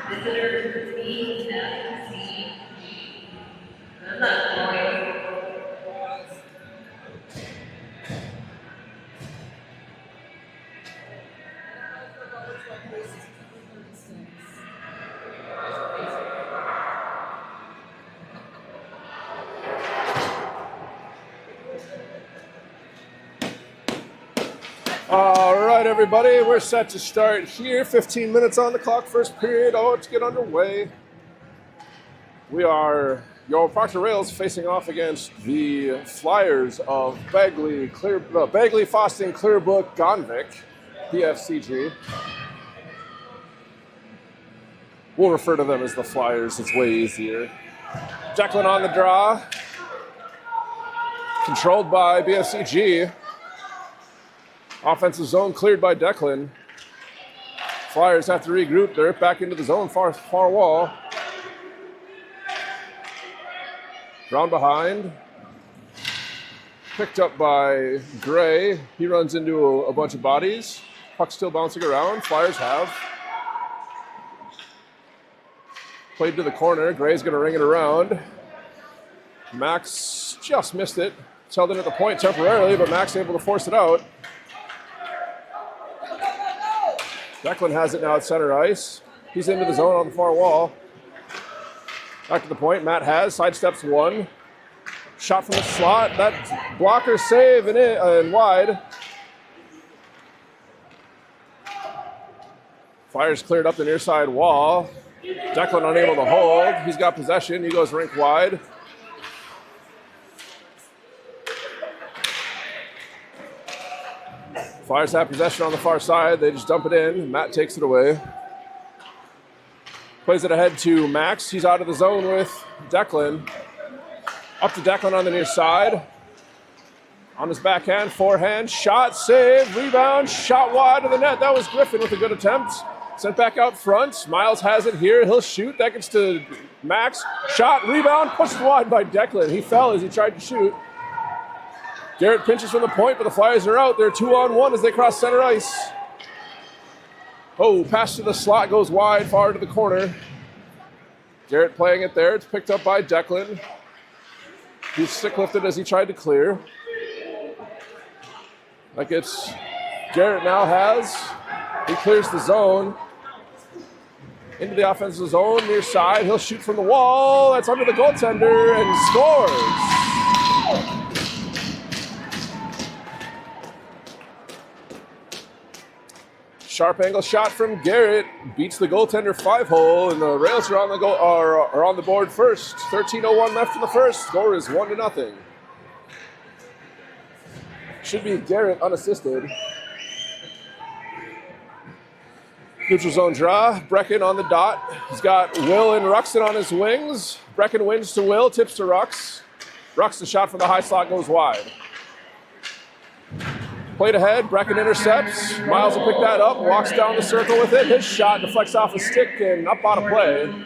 Visitor BFCG. Good luck, boys. All right, everybody, we're set to start here. 15 minutes on the clock, first period. Oh, let's get underway. We are your Proctor Rails facing off against the Flyers of Bagley, Fosting, Clearbrook, Gonvick, BFCG. We'll refer to them as the Flyers. It's way easier. Declan on the draw. Controlled by BFCG. Offensive zone cleared by Declan. Flyers have to regroup. They're back into the zone, far wall. Round behind. Picked up by Gray. He runs into a bunch of bodies. Puck still bouncing around. Flyers have. Played to the corner. Gray's going to ring it around. Max just missed it. It's held in at the point temporarily, but Max able to force it out. Declan has it now at center ice. He's into the zone on the far wall. Back to the point. Matt has. Sidesteps one. Shot from the slot. That blocker save and wide. Flyers cleared up the near side wall. Declan unable to hold. He's got possession. He goes rink wide. Flyers have possession on the far side. They just dump it in. Matt takes it away. Plays it ahead to Max. He's out of the zone with Declan. Up to Declan on the near side. On his backhand, forehand, shot, save, rebound, shot wide of the net. That was Griffin with a good attempt. Sent back out front. Miles has it here. He'll shoot. That gets to Max. Shot, rebound, pushed wide by Declan. He fell as he tried to shoot. Garrett pinches from the point, but the Flyers are out. They're 2-on-1 as they cross center ice. Oh, pass to the slot goes wide, far to the corner. Garrett playing it there. It's picked up by Declan. He's stick-lifted as he tried to clear. Like it's Garrett now has. He clears the zone. Into the offensive zone, near side. He'll shoot from the wall. That's under the goaltender and scores. Sharp angle shot from Garrett beats the goaltender 5-hole, and the Rails are on the board first. 13:01 left in the first. Score is 1-0. Should be Garrett unassisted. Neutral zone draw. Brecken on the dot. He's got Will and Ruxton on his wings. Brecken wins to Will, tips to Rux. Ruxton shot from the high slot goes wide. Played ahead, Brecken intercepts. Miles will pick that up, walks down the circle with it. His shot deflects off a stick and up on a play.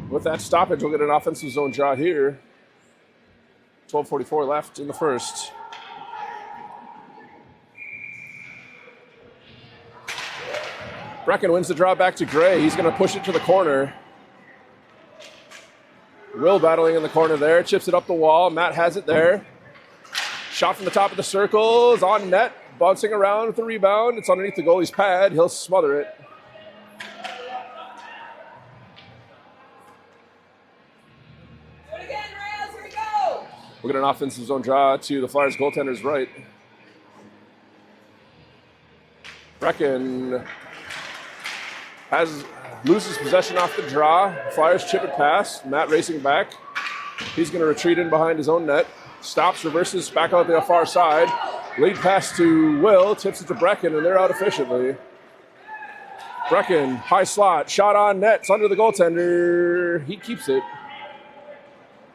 With that stoppage, we'll get an offensive zone draw here. 12:44 left in the first. Brecken wins the draw back to Gray. He's going to push it to the corner. Will battling in the corner there, chips it up the wall. Matt has it there. Shot from the top of the circle is on net, bouncing around with the rebound. It's underneath the goalie's pad. He'll smother it. Do it again, Rails. Here we go. We'll get an offensive zone draw to the Flyers goaltender's right. Brecken loses possession off the draw. Flyers chip it past. Matt racing back. He's going to retreat in behind his own net. Stops, reverses, back out the far side. Lead pass to Will, tips it to Brecken, and they're out efficiently. Brecken, high slot, shot on net. It's under the goaltender. He keeps it.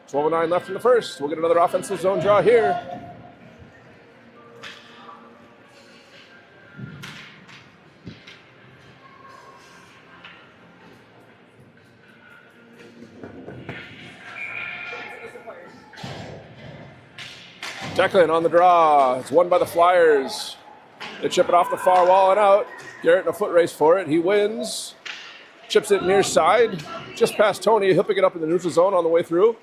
12:09 left in the first. We'll get another offensive zone draw here. Declan on the draw. It's won by the Flyers. They chip it off the far wall and out. Garrett in a foot race for it. He wins. Chips it near side. Just past Tony. He'll pick it up in the neutral zone on the way through.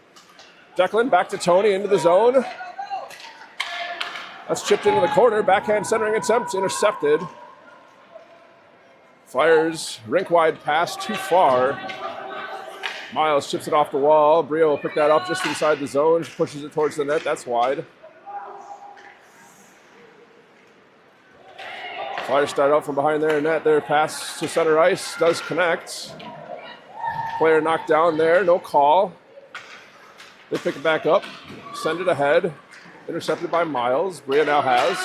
Declan back to Tony into the zone. That's chipped into the corner. Backhand centering attempt intercepted. Flyers rink-wide pass too far. Miles chips it off the wall. Brio will pick that up just inside the zone. Pushes it towards the net. That's wide. Flyers start out from behind their net. Their pass to center ice does connect. Player knocked down there. No call. They pick it back up. Send it ahead. Intercepted by Miles. Bria now has.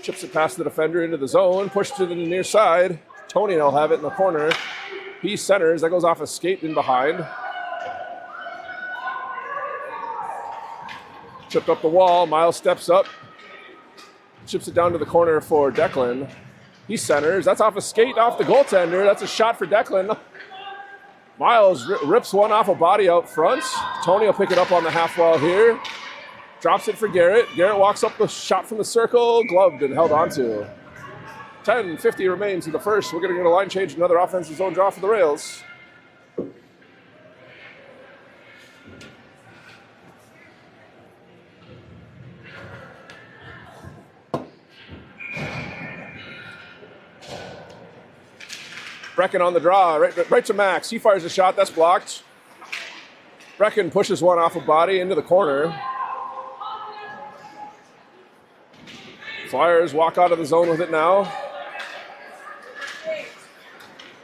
Chips it past the defender into the zone. Pushed to the near side. Tony will have it in the corner. He centers. That goes off a skate in behind. Chipped up the wall. Miles steps up. Chips it down to the corner for Declan. He centers. That's off a skate off the goaltender. That's a shot for Declan. Miles rips one off a body out front. Tony will pick it up on the half wall here. Drops it for Garrett. Garrett walks up the shot from the circle. Gloved and held onto. 10:50 remains in the first. We're going to get a line change. Another offensive zone draw for the Rails. Brecken on the draw, right to Max. He fires a shot, that's blocked. Brecken pushes one off a body into the corner. Flyers walk out of the zone with it now.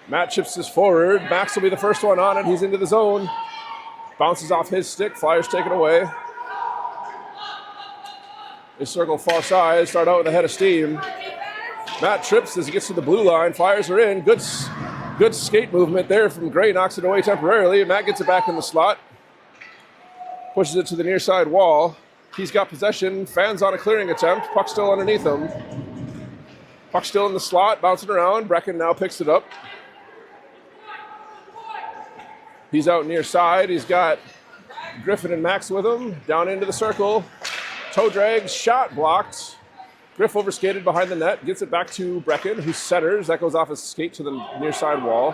Matt chips this forward. Max will be the first one on it. He's into the zone. Bounces off his stick. Flyers take it away. They circle far side. Start out with a head of steam. Matt trips as he gets to the blue line. Flyers are in. Good skate movement there from Gray. Knocks it away temporarily. Matt gets it back in the slot. Pushes it to the near side wall. He's got possession. Fans on a clearing attempt. Puck still underneath him. Puck still in the slot. Bouncing around. Brecken now picks it up. He's out near side. He's got Griffin and Max with him. Down into the circle. Toe drag. Shot blocked. Griff overskated behind the net, gets it back to Brecken, who centers. That goes off his skate to the near side wall.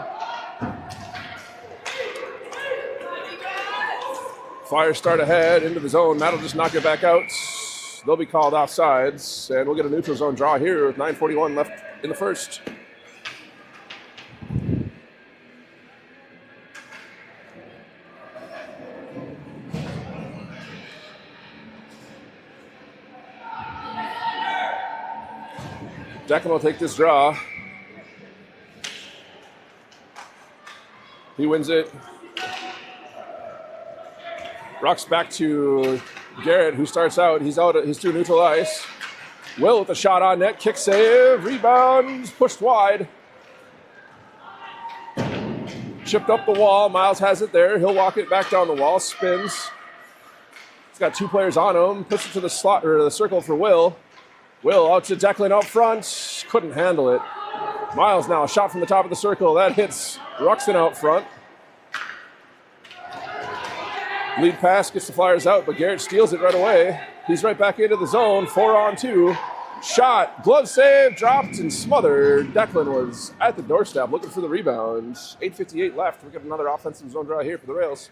Flyers start ahead into the zone. Matt will just knock it back out. They'll be called offsides, and we'll get a neutral zone draw here with 9:41 left in the first. Declan will take this draw. He wins it. Rocks back to Garrett, who starts out. He's through neutral ice. Will with a shot on net. Kick save. Rebound. Pushed wide. Chipped up the wall. Miles has it there. He'll walk it back down the wall. Spins. He's got two players on him. Puts it to the slot or the circle for Will. Will out to Declan out front. Couldn't handle it. Miles now, a shot from the top of the circle. That hits Ruxin out front. Lead pass gets the Flyers out, but Garrett steals it right away. He's right back into the zone. 4-on-2. Shot, glove save, dropped and smothered. Declan was at the doorstep looking for the rebound. 8:58 left. We got another offensive zone draw here for the Rails.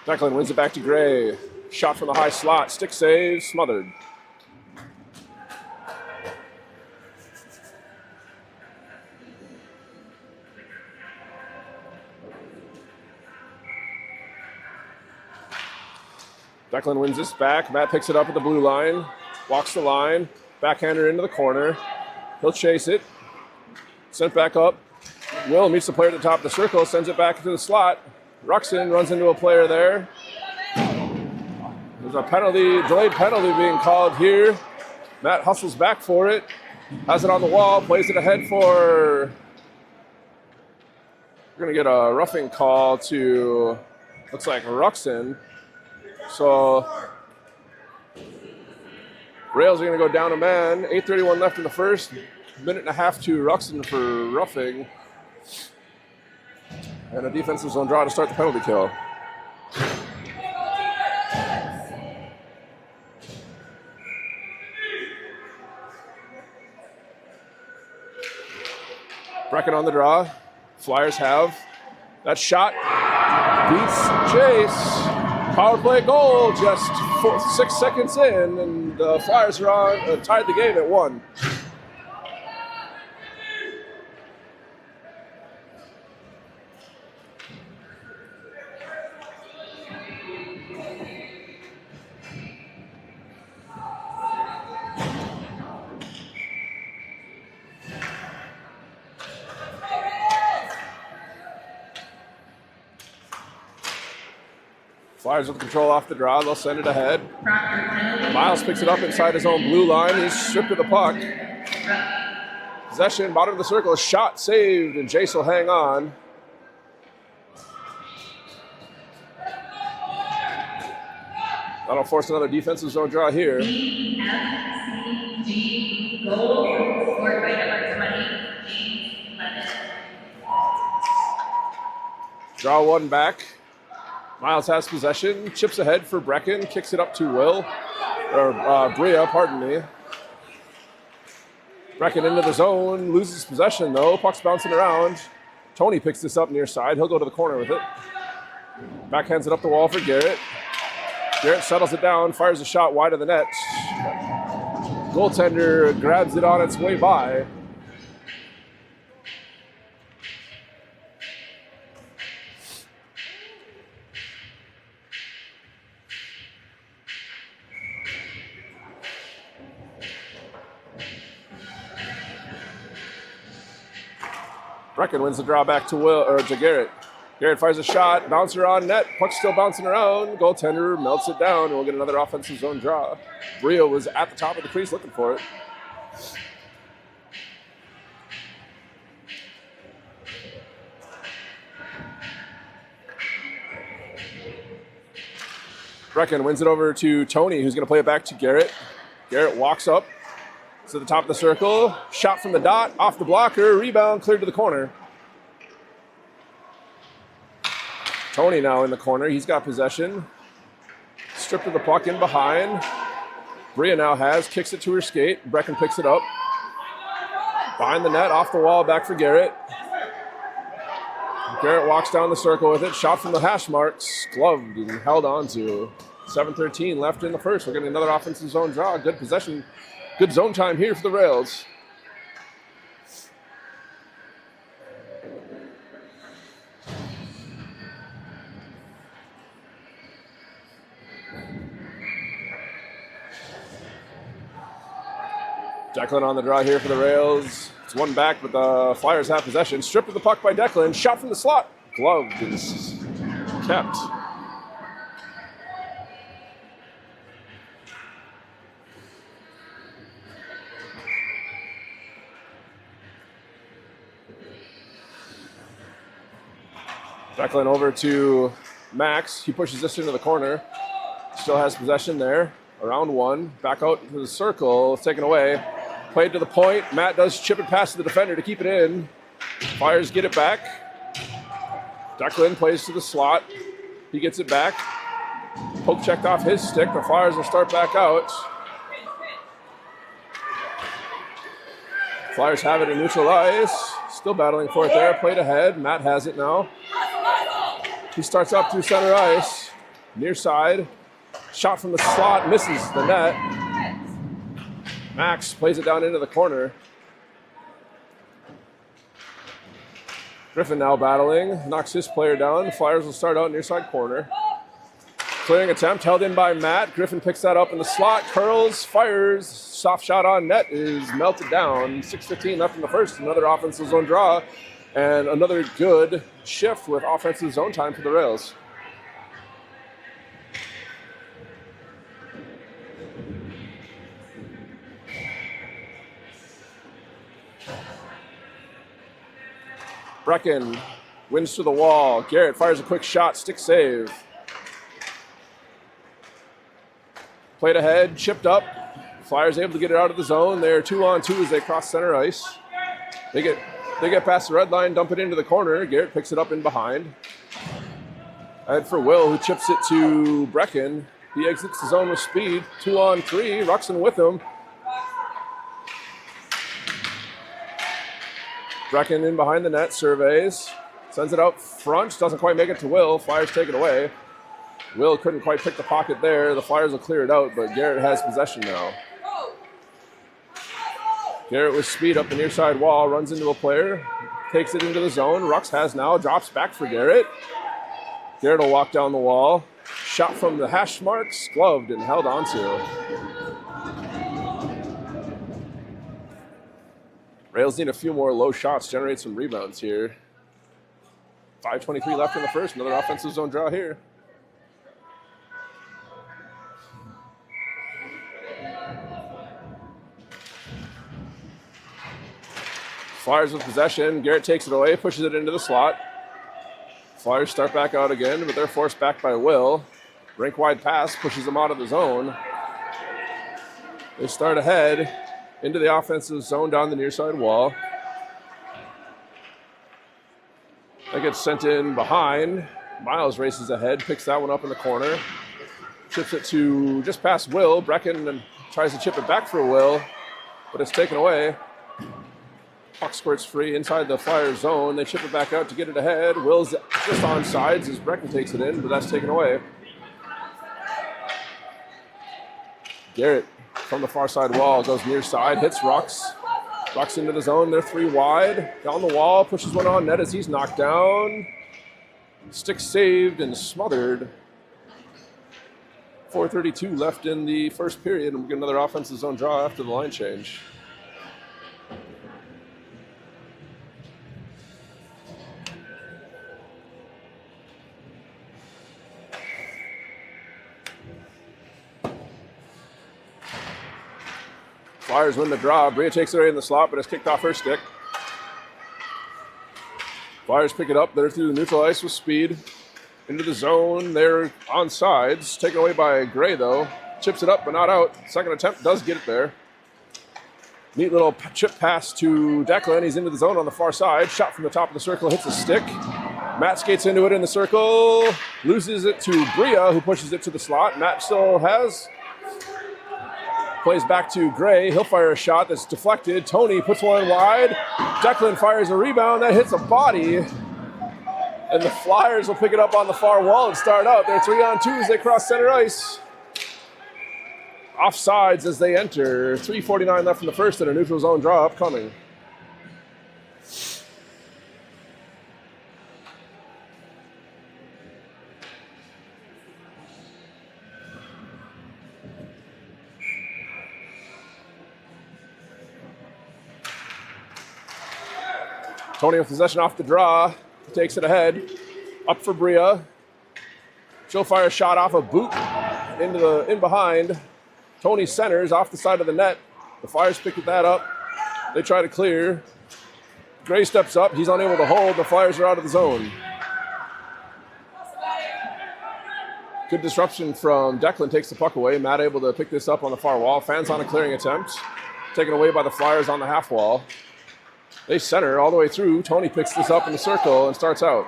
Declan wins it back to Gray. Shot from the high slot. Stick save. Smothered. Declan wins this back. Matt picks it up at the blue line. Walks the line. Backhander into the corner. He'll chase it. Sent back up. Will meets the player at the top of the circle. Sends it back to the slot. Ruxin runs into a player there. There's a penalty, delayed penalty being called here. Matt hustles back for it. Has it on the wall, plays it ahead for... We're going to get a roughing call to, looks like Ruxin. So, Rails are going to go down a man. 8:31 left in the first. minute and a half to Ruxin for roughing. And a defensive zone draw to start the penalty kill. Brecken on the draw. Flyers have that shot. Beats Chase. Power play goal just 6 seconds in, and the Flyers are tied the game at 1. Flyers with control off the draw. They'll send it ahead. Miles picks it up inside his own blue line. He's stripped of the puck. Possession, bottom of the circle. A shot saved, and Jace will hang on. That'll force another defensive zone draw here. BFCG goal scored by number 20, James Levitt. Draw one back. Miles has possession, chips ahead for Brecken, kicks it up to Bria, pardon me. Brecken into the zone, loses possession though, puck's bouncing around. Tony picks this up near side, he'll go to the corner with it. Backhands it up the wall for Garrett. Garrett settles it down, fires a shot wide of the net. Goaltender grabs it on its way by. Brecken wins the draw back to Garrett. Garrett fires a shot, bouncer on net, puck's still bouncing around. Goaltender melts it down, and we'll get another offensive zone draw. Brio was at the top of the crease looking for it. Brecken wins it over to Tony, who's going to play it back to Garrett. Garrett walks up to the top of the circle. Shot from the dot, off the blocker, rebound, cleared to the corner. Tony now in the corner. He's got possession. Stripped of the puck in behind. Bria now has, kicks it to her skate. Brecken picks it up. Behind the net, off the wall, back for Garrett. Garrett walks down the circle with it. Shot from the hash marks. Gloved and held on to. 7:13 left in the first. We're getting another offensive zone draw. Good possession. Good zone time here for the Rails. Declan on the draw here for the Rails. It's one back, but the Flyers have possession. Stripped of the puck by Declan. Shot from the slot. Gloved is kept. Declan over to Max. He pushes this into the corner. Still has possession there. Around one. Back out to the circle. It's taken away. Played to the point. Matt does chip it past the defender to keep it in. Flyers get it back. Declan plays to the slot. He gets it back. Poke checked off his stick. The Flyers will start back out. Flyers have it in neutral ice. Still battling for it there. Played ahead. Matt has it now. He starts up through center ice. Near side. Shot from the slot. Misses the net. Max plays it down into the corner. Griffin now battling. Knocks his player down. Flyers will start out near side corner. Clearing attempt held in by Matt. Griffin picks that up in the slot. Curls. Fires. Soft shot on net is melted down. 6:15 left in the first. Another offensive zone draw. And another good shift with offensive zone time for the Rails. Brecken wins to the wall. Garrett fires a quick shot, stick save. Played ahead, chipped up. Flyers able to get it out of the zone. They're 2-on-2 as they cross center ice. They get past the red line, dump it into the corner. Garrett picks it up in behind. Ahead for Will, who chips it to Brecken. He exits the zone with speed. 2-on-3. Ruxin with him. Brecken in behind the net, surveys. Sends it out front. Doesn't quite make it to Will. Flyers take it away. Will couldn't quite pick the pocket there. The Flyers will clear it out, but Garrett has possession now. Garrett with speed up the near side wall, runs into a player, takes it into the zone. Rux has now, drops back for Garrett. Garrett will walk down the wall. Shot from the hash marks, gloved and held onto. Rails need a few more low shots, generate some rebounds here. 5:23 left in the first, another offensive zone draw here. Flyers with possession. Garrett takes it away, pushes it into the slot. Flyers start back out again, but they're forced back by Will. Rink wide pass pushes them out of the zone. They start ahead into the offensive zone down the near side wall. That gets sent in behind. Miles races ahead, picks that one up in the corner. Chips it to just past Will. Brecken tries to chip it back for Will, but it's taken away. Puck squirts free inside the Flyers zone. They chip it back out to get it ahead. Will's just on sides as Brecken takes it in, but that's taken away. Garrett from the far side wall goes near side, hits Rux. Rux into the zone, they're 3 wide. Down the wall, pushes one on net as he's knocked down. Stick saved and smothered. 4:32 left in the first period, and we get another offensive zone draw after the line change. Flyers win the draw. Bria takes it right in the slot, but it's kicked off her stick. Flyers pick it up. They're through the neutral ice with speed. Into the zone. They're on sides. Taken away by Gray, though. Chips it up, but not out. Second attempt does get it there. Neat little chip pass to Declan. He's into the zone on the far side. Shot from the top of the circle. Hits a stick. Matt skates into it in the circle. Loses it to Bria, who pushes it to the slot. Matt still has... Plays back to Gray. He'll fire a shot that's deflected. Tony puts one wide. Declan fires a rebound. That hits a body. And the Flyers will pick it up on the far wall and start out. They're 3-on-2 as they cross center ice. Offsides as they enter. 3:49 left in the first and a neutral zone draw upcoming. Tony with possession off the draw. Takes it ahead. Up for Bria. She'll fire a shot off a boot in behind. Tony centers off the side of the net. The Flyers pick that up. They try to clear. Gray steps up. He's unable to hold. The Flyers are out of the zone. Good disruption from Declan. Takes the puck away. Matt able to pick this up on the far wall. Fans on a clearing attempt. Taken away by the Flyers on the half wall. They center all the way through. Tony picks this up in the circle and starts out.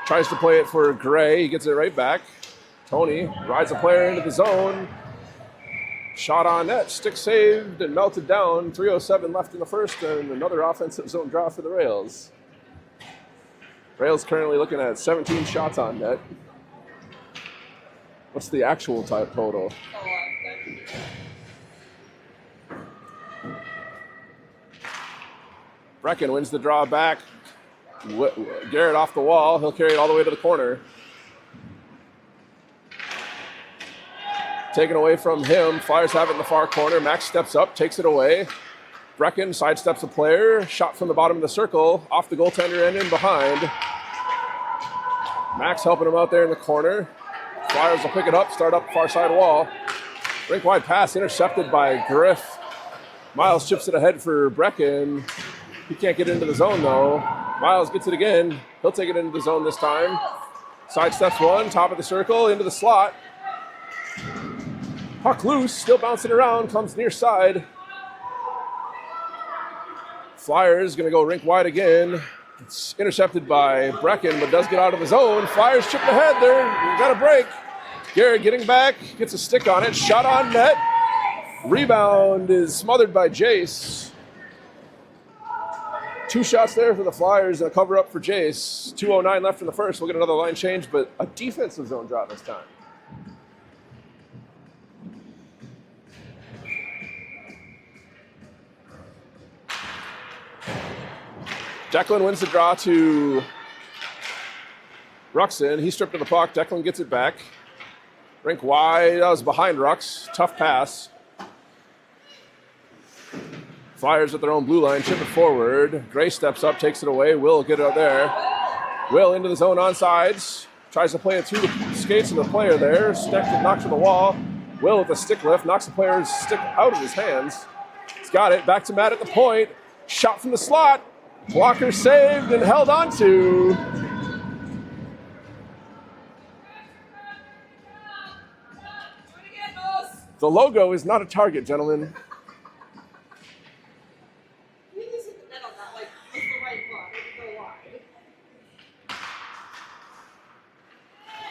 Tries to play it for Gray. He gets it right back. Tony rides a player into the zone. Shot on net. Stick saved and melted down. 3:07 left in the first and another offensive zone draw for the Rails. Rails currently looking at 17 shots on net. What's the actual total? Brecken wins the draw back. Garrett off the wall. He'll carry it all the way to the corner. Taken away from him. Flyers have it in the far corner. Max steps up, takes it away. Brecken sidesteps a player. Shot from the bottom of the circle. Off the goaltender and in behind. Max helping him out there in the corner. Flyers will pick it up, start up far side wall. Rink wide pass intercepted by Griff. Miles chips it ahead for Brecken. He can't get into the zone, though. Miles gets it again. He'll take it into the zone this time. Sidesteps one, top of the circle, into the slot. Puck loose, still bouncing around, comes near side. Flyers going to go rink wide again. It's intercepted by Brecken, but does get out of his own. Flyers chipped ahead there. Got a break. Garrett getting back, gets a stick on it. Shot on net. Rebound is smothered by Jace. 2 shots there for the Flyers and a cover up for Jace. 2:09 left in the first. We'll get another line change, but a defensive zone drop this time. Declan wins the draw to Ruxin. He stripped of the puck. Declan gets it back. Rink wide. That was behind Rux. Tough pass. Flyers at their own blue line. Chip it forward. Gray steps up, takes it away. Will get it out there. Will into the zone on sides. Tries to play it through the skates of the player there. Knocks to the wall. Will with a stick lift. Knocks the player's stick out of his hands. He's got it. Back to Matt at the point. Shot from the slot. Blocker saved and held on to. The logo is not a target, gentlemen.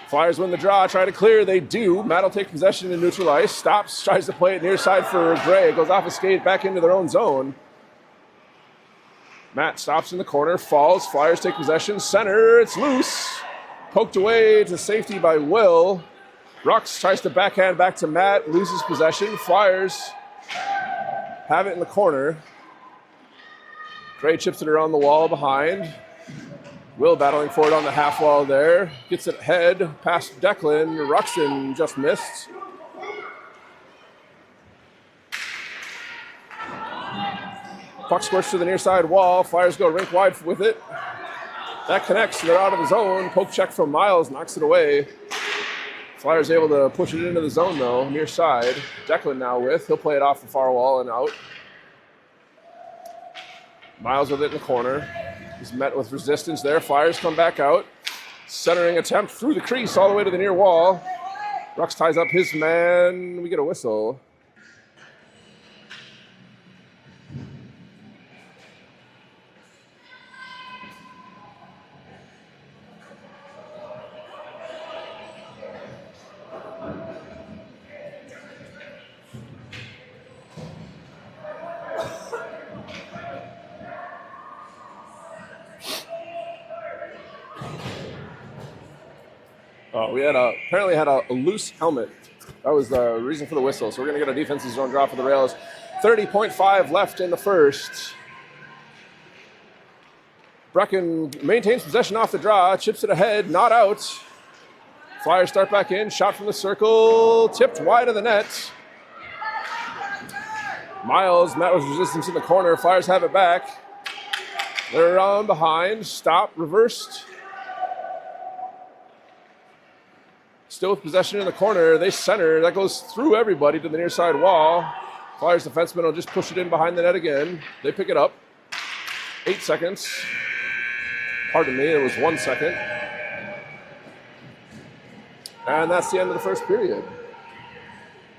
Flyers win the draw, try to clear, they do. Matt will take possession and neutralize. Stops, tries to play it near side for Gray. Goes off his skate back into their own zone. Matt stops in the corner, falls. Flyers take possession. Center, it's loose. Poked away to safety by Will. Rux tries to backhand back to Matt, loses possession. Flyers have it in the corner. Gray chips it around the wall behind. Will battling for it on the half wall there. Gets it ahead, past Declan. Ruxin just missed. Puck squirts to the near side wall. Flyers go rink wide with it. That connects. They're out of the zone. Poke check from Miles knocks it away. Flyers able to push it into the zone though, near side. Declan now with. He'll play it off the far wall and out. Miles with it in the corner. He's met with resistance there. Flyers come back out. Centering attempt through the crease all the way to the near wall. Rux ties up his man. We get a whistle. We apparently had a loose helmet. That was the reason for the whistle. So we're going to get a defensive zone drop for the Rails. 30.5 left in the first. Brecken maintains possession off the draw, chips it ahead, not out. Flyers start back in, shot from the circle, tipped wide of the net. Miles met with resistance in the corner. Flyers have it back. They're around behind, stop, reversed. Still with possession in the corner. They center. That goes through everybody to the near side wall. Flyers defenseman will just push it in behind the net again. They pick it up. 8 seconds. Pardon me, it was 1 second. And that's the end of the first period.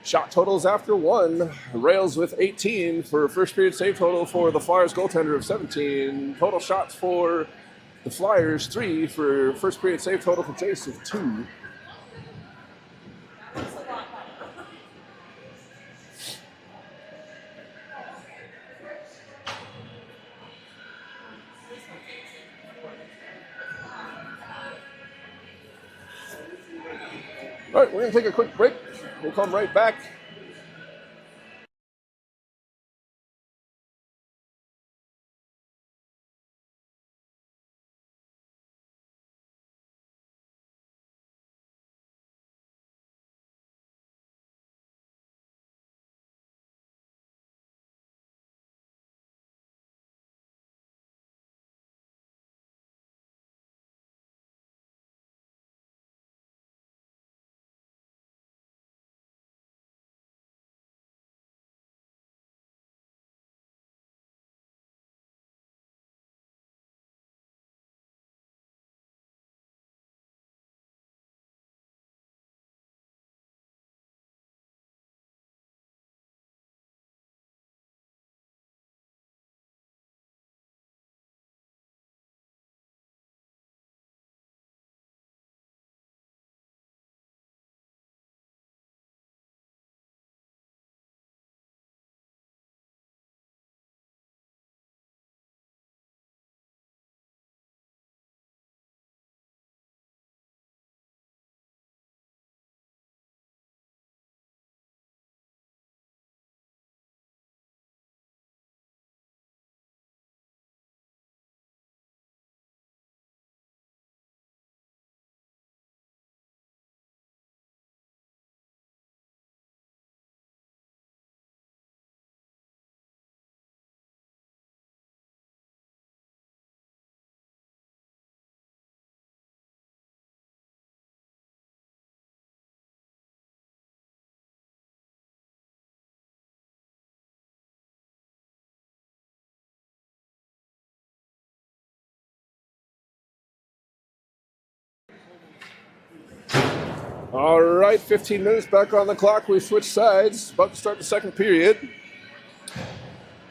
Shot totals after 1. Rails with 18 for first period save total for the Flyers goaltender of 17. Total shots for the Flyers 3 for first period save total for Jace of 2. All right, we're going to take a quick break. We'll come right back. All right, 15 minutes back on the clock. We switch sides. About to start the second period.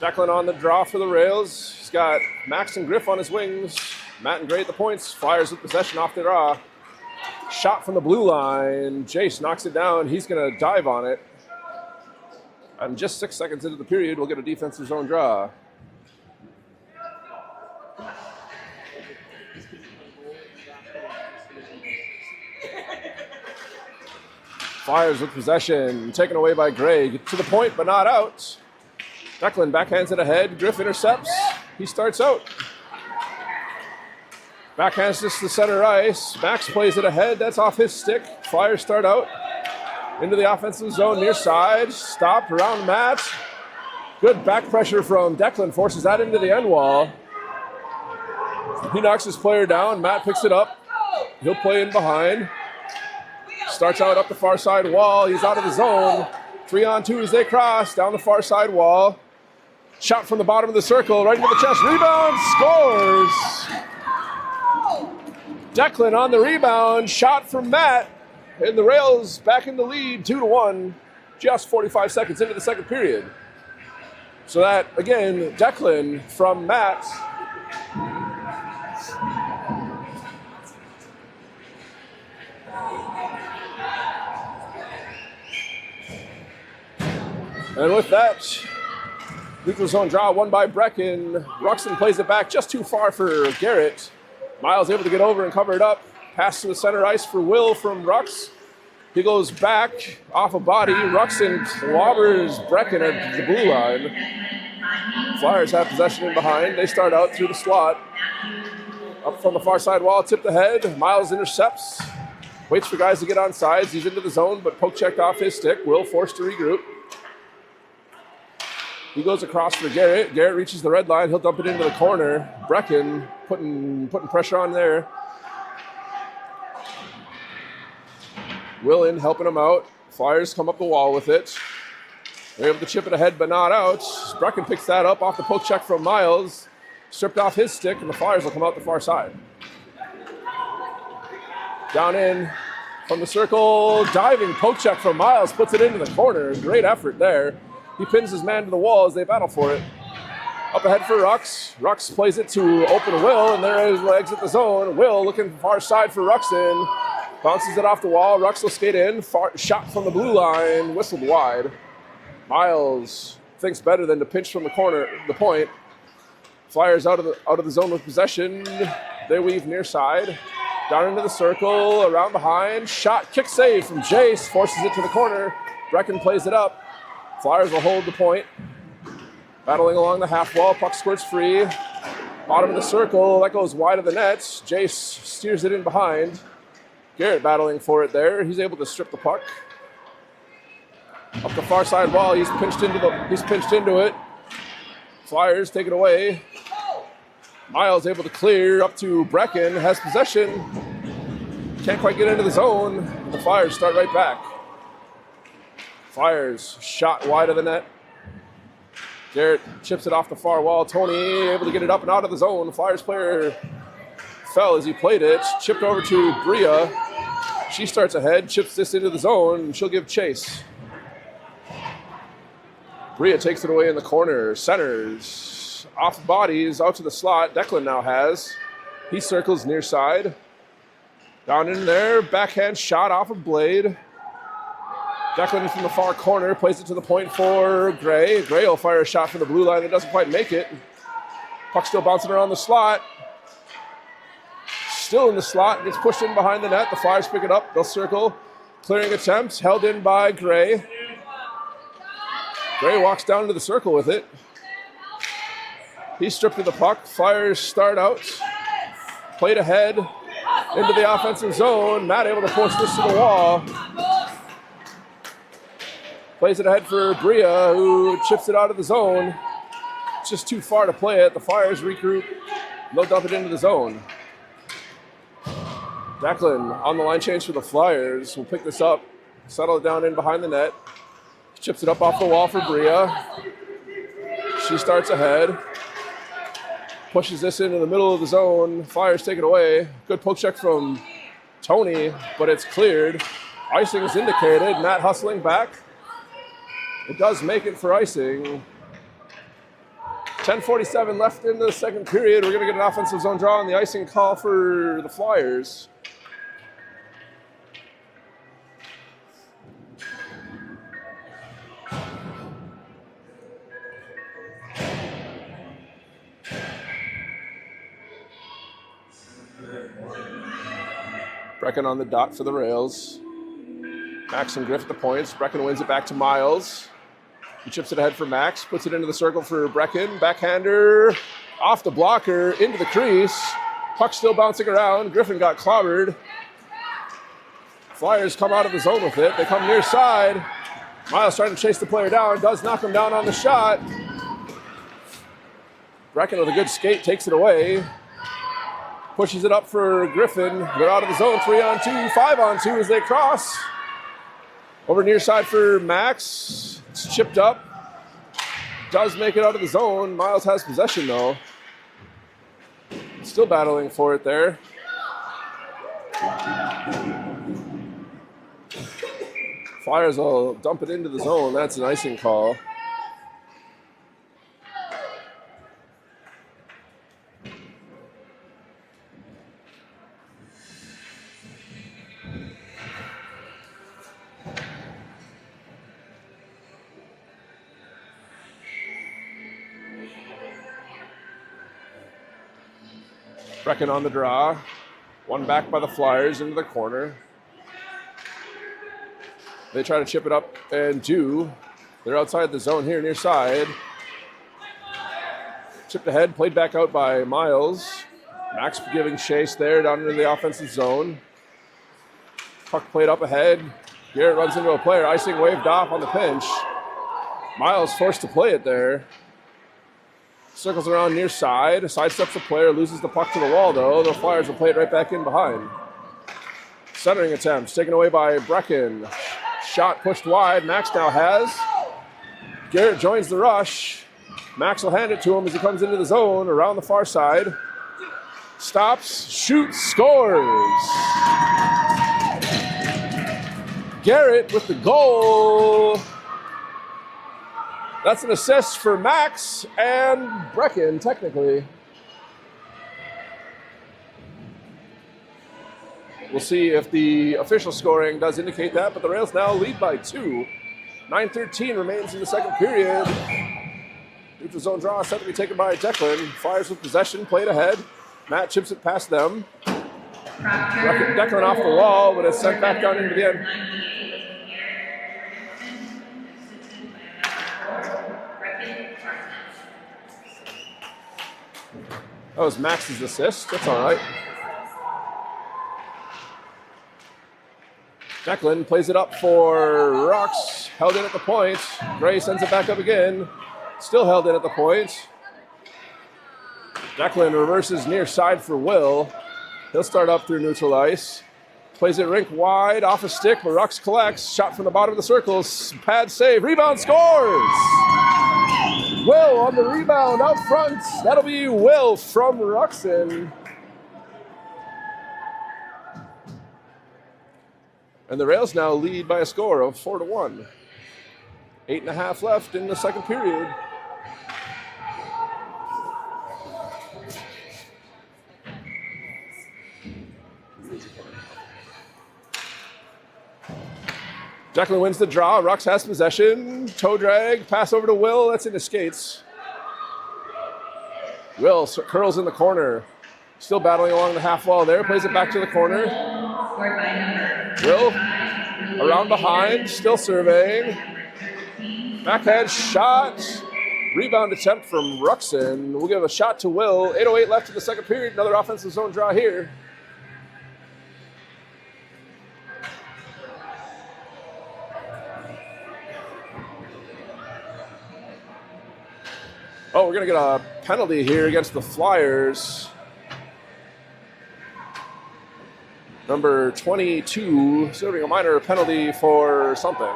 Declan on the draw for the Rails. He's got Max and Griff on his wings. Matt and Gray at the points. Flyers with possession off the draw. Shot from the blue line. Jace knocks it down. He's going to dive on it. And just 6 seconds into the period, we'll get a defensive zone draw. Flyers with possession, taken away by Gray. To the point, but not out. Declan backhands it ahead. Griff intercepts. He starts out. Backhands this to center ice. Max plays it ahead. That's off his stick. Flyers start out. Into the offensive zone, near side. Stopped around Matt. Good back pressure from Declan. Forces that into the end wall. He knocks his player down. Matt picks it up. He'll play in behind. Starts out up the far side wall. He's out of the zone. 3-on-2 as they cross down the far side wall. Shot from the bottom of the circle, right into the chest. Rebound, scores. Declan on the rebound. Shot from Matt. And the Rails back in the lead, 2-1, just 45 seconds into the second period. So that, again, Declan from Matt. And with that, neutral zone draw won by Brecken. Ruxin plays it back just too far for Garrett. Miles able to get over and cover it up. Pass to the center ice for Will from Rux. He goes back off a body. Ruxin clobbers Brecken at the blue line. Flyers have possession in behind. They start out through the slot. Up from the far side wall, tipped ahead. Miles intercepts. Waits for guys to get on sides. He's into the zone, but poke checked off his stick. Will forced to regroup. He goes across for Garrett. Garrett reaches the red line. He'll dump it into the corner. Brecken putting pressure on there. Will in helping him out. Flyers come up the wall with it. They're able to chip it ahead, but not out. Brecken picks that up off the poke check from Miles. Stripped off his stick, and the Flyers will come out the far side. Down in from the circle. Diving poke check from Miles. Puts it into the corner. Great effort there. He pins his man to the wall as they battle for it. Up ahead for Rux. Rux plays it to open Will, and there is exit the zone. Will looking far side for Ruxin. Bounces it off the wall. Rux will skate in. Shot from the blue line. Whistled wide. Miles thinks better than to pinch from the corner, the point. Flyers out of the zone with possession. They weave near side. Down into the circle. Around behind. Shot. Kick save from Jace. Forces it to the corner. Brecken plays it up. Flyers will hold the point. Battling along the half wall. Puck squirts free. Bottom of the circle. That goes wide of the net. Jace steers it in behind. Garrett battling for it there. He's able to strip the puck. Up the far side wall. He's pinched into it. Flyers take it away. Miles able to clear up to Brecken. Has possession. Can't quite get into the zone. The Flyers start right back. Flyers shot wide of the net. Garrett chips it off the far wall. Tony able to get it up and out of the zone. Flyers player fell as he played it. Chipped over to Bria. She starts ahead, chips this into the zone, and she'll give chase. Bria takes it away in the corner. Centers. Off bodies, out to the slot. Declan now has. He circles near side. Down in there. Backhand shot off of Blade. Declan from the far corner plays it to the point for Gray. Gray will fire a shot from the blue line that doesn't quite make it. Puck still bouncing around the slot. Still in the slot, gets pushed in behind the net. The Flyers pick it up, they'll circle. Clearing attempt, held in by Gray. Gray walks down to the circle with it. He's stripped of the puck. Flyers start out. Played ahead into the offensive zone. Matt able to push this to the wall. Plays it ahead for Bria, who chips it out of the zone. It's just too far to play it. The Flyers regroup. They'll dump it into the zone. Declan on the line change for the Flyers. Will pick this up, settle it down in behind the net. Chips it up off the wall for Bria. She starts ahead. Pushes this into the middle of the zone. Flyers take it away. Good poke check from Tony, but it's cleared. Icing is indicated. Matt hustling back. It does make it for icing. 10:47 left in the second period. We're going to get an offensive zone draw on the icing call for the Flyers. Brecken on the dot for the Rails. Max and Griff at the points. Brecken wins it back to Miles. He chips it ahead for Max, puts it into the circle for Brecken. Backhander off the blocker into the crease. Puck still bouncing around. Griffin got clobbered. Flyers come out of the zone with it. They come near side. Miles trying to chase the player down. Does knock him down on the shot. Brecken with a good skate takes it away. Pushes it up for Griffin. They're out of the zone. 3-on-2, 5-on-2 as they cross. Over near side for Max. It's chipped up. Does make it out of the zone. Miles has possession though. Still battling for it there. Flyers will dump it into the zone. That's an icing call. Brecken on the draw. One back by the Flyers into the corner. They try to chip it up and do. They're outside the zone here near side. Chipped ahead, played back out by Miles. Max giving chase there down into the offensive zone. Puck played up ahead. Garrett runs into a player. Icing waved off on the pinch. Miles forced to play it there. Circles around near side, sidesteps the player, loses the puck to the wall though. The Flyers will play it right back in behind. Centering attempt, taken away by Brecken. Shot pushed wide, Max now has. Garrett joins the rush. Max will hand it to him as he comes into the zone around the far side. Stops, shoots, scores. Garrett with the goal. That's an assist for Max and Brecken, technically. We'll see if the official scoring does indicate that, but the Rails now lead by 2. 9:13 remains in the second period. Neutral zone draw set to be taken by Declan. Flyers with possession, played ahead. Matt chips it past them. Declan off the wall, but it's sent back down into the end. That was Max's assist. That's all right. Declan plays it up for Rux. Held in at the point. Gray sends it back up again. Still held in at the point. Declan reverses near side for Will. He'll start up through neutral ice. Plays it rink wide, off a stick, but Rux collects. Shot from the bottom of the circle. Pad save. Rebound, scores! Will on the rebound out front. That'll be Will from Ruxin. And the Rails now lead by a score of 4-1. 8.5 left in the second period. Declan wins the draw. Rux has possession. Toe drag. Pass over to Will. That's into skates. Will curls in the corner. Still battling along the half wall there. Plays it back to the corner. Will around behind. Still surveying. Backhand shot. Rebound attempt from Ruxin. We'll give a shot to Will. 8:08 left in the second period. Another offensive zone draw here. Oh, we're going to get a penalty here against the Flyers. Number 22 serving a minor penalty for something.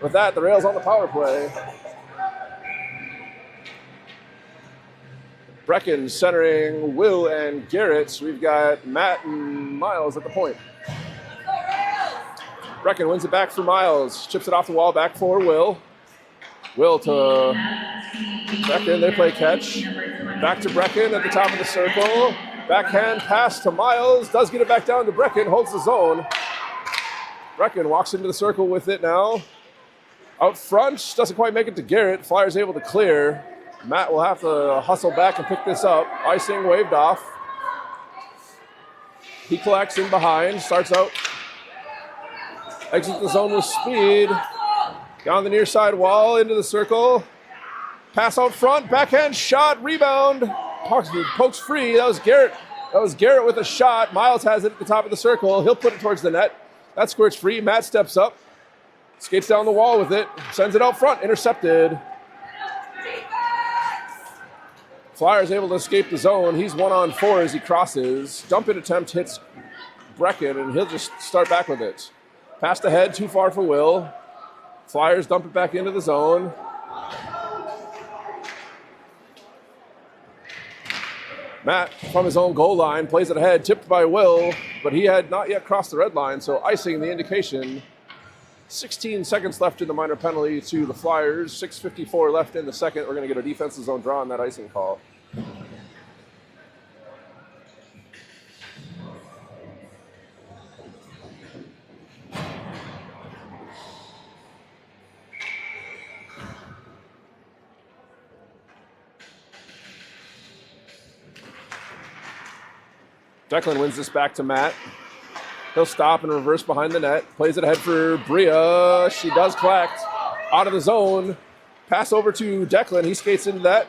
With that, the Rails on the power play. Brecken centering Will and Garrett. We've got Matt and Miles at the point. Brecken wins it back for Miles. Chips it off the wall, back for Will. Will to Brecken, they play catch. Back to Brecken at the top of the circle. Backhand pass to Miles, does get it back down to Brecken, holds the zone. Brecken walks into the circle with it now. Out front, doesn't quite make it to Garrett. Flyers able to clear. Matt will have to hustle back and pick this up. Icing waved off. He collects in behind, starts out. Exits the zone with speed. Down the near side wall, into the circle. Pass out front, backhand shot, rebound. Pokes free, that was Garrett. That was Garrett with a shot. Miles has it at the top of the circle. He'll put it towards the net. That squirts free. Matt steps up. Skates down the wall with it. Sends it out front, intercepted. Flyers able to escape the zone. He's 1-on-4 as he crosses. Dump in attempt hits Brecken, and he'll just start back with it. Passed ahead, too far for Will. Flyers dump it back into the zone. Matt, from his own goal line, plays it ahead, tipped by Will, but he had not yet crossed the red line, so icing the indication. 16 seconds left in the minor penalty to the Flyers. 6:54 left in the second. We're going to get a defensive zone draw on that icing call. Declan wins this back to Matt. He'll stop and reverse behind the net. Plays it ahead for Bria. She does collect. Out of the zone. Pass over to Declan. He skates into that.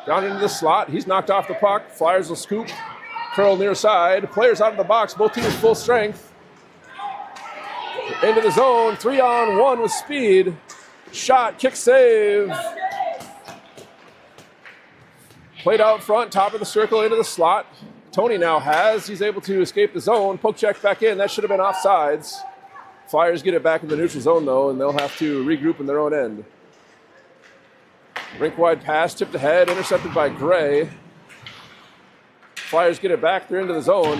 Down into the slot. He's knocked off the puck. Flyers will scoop. Curl near side. Players out of the box. Both teams full strength. Into the zone. 3-on-1 with speed. Shot. Kick save. Played out front. Top of the circle into the slot. Tony now has. He's able to escape the zone. Poke check back in. That should have been offsides. Flyers get it back in the neutral zone, though, and they'll have to regroup in their own end. Rink-wide pass, tipped ahead, intercepted by Gray. Flyers get it back. They're into the zone.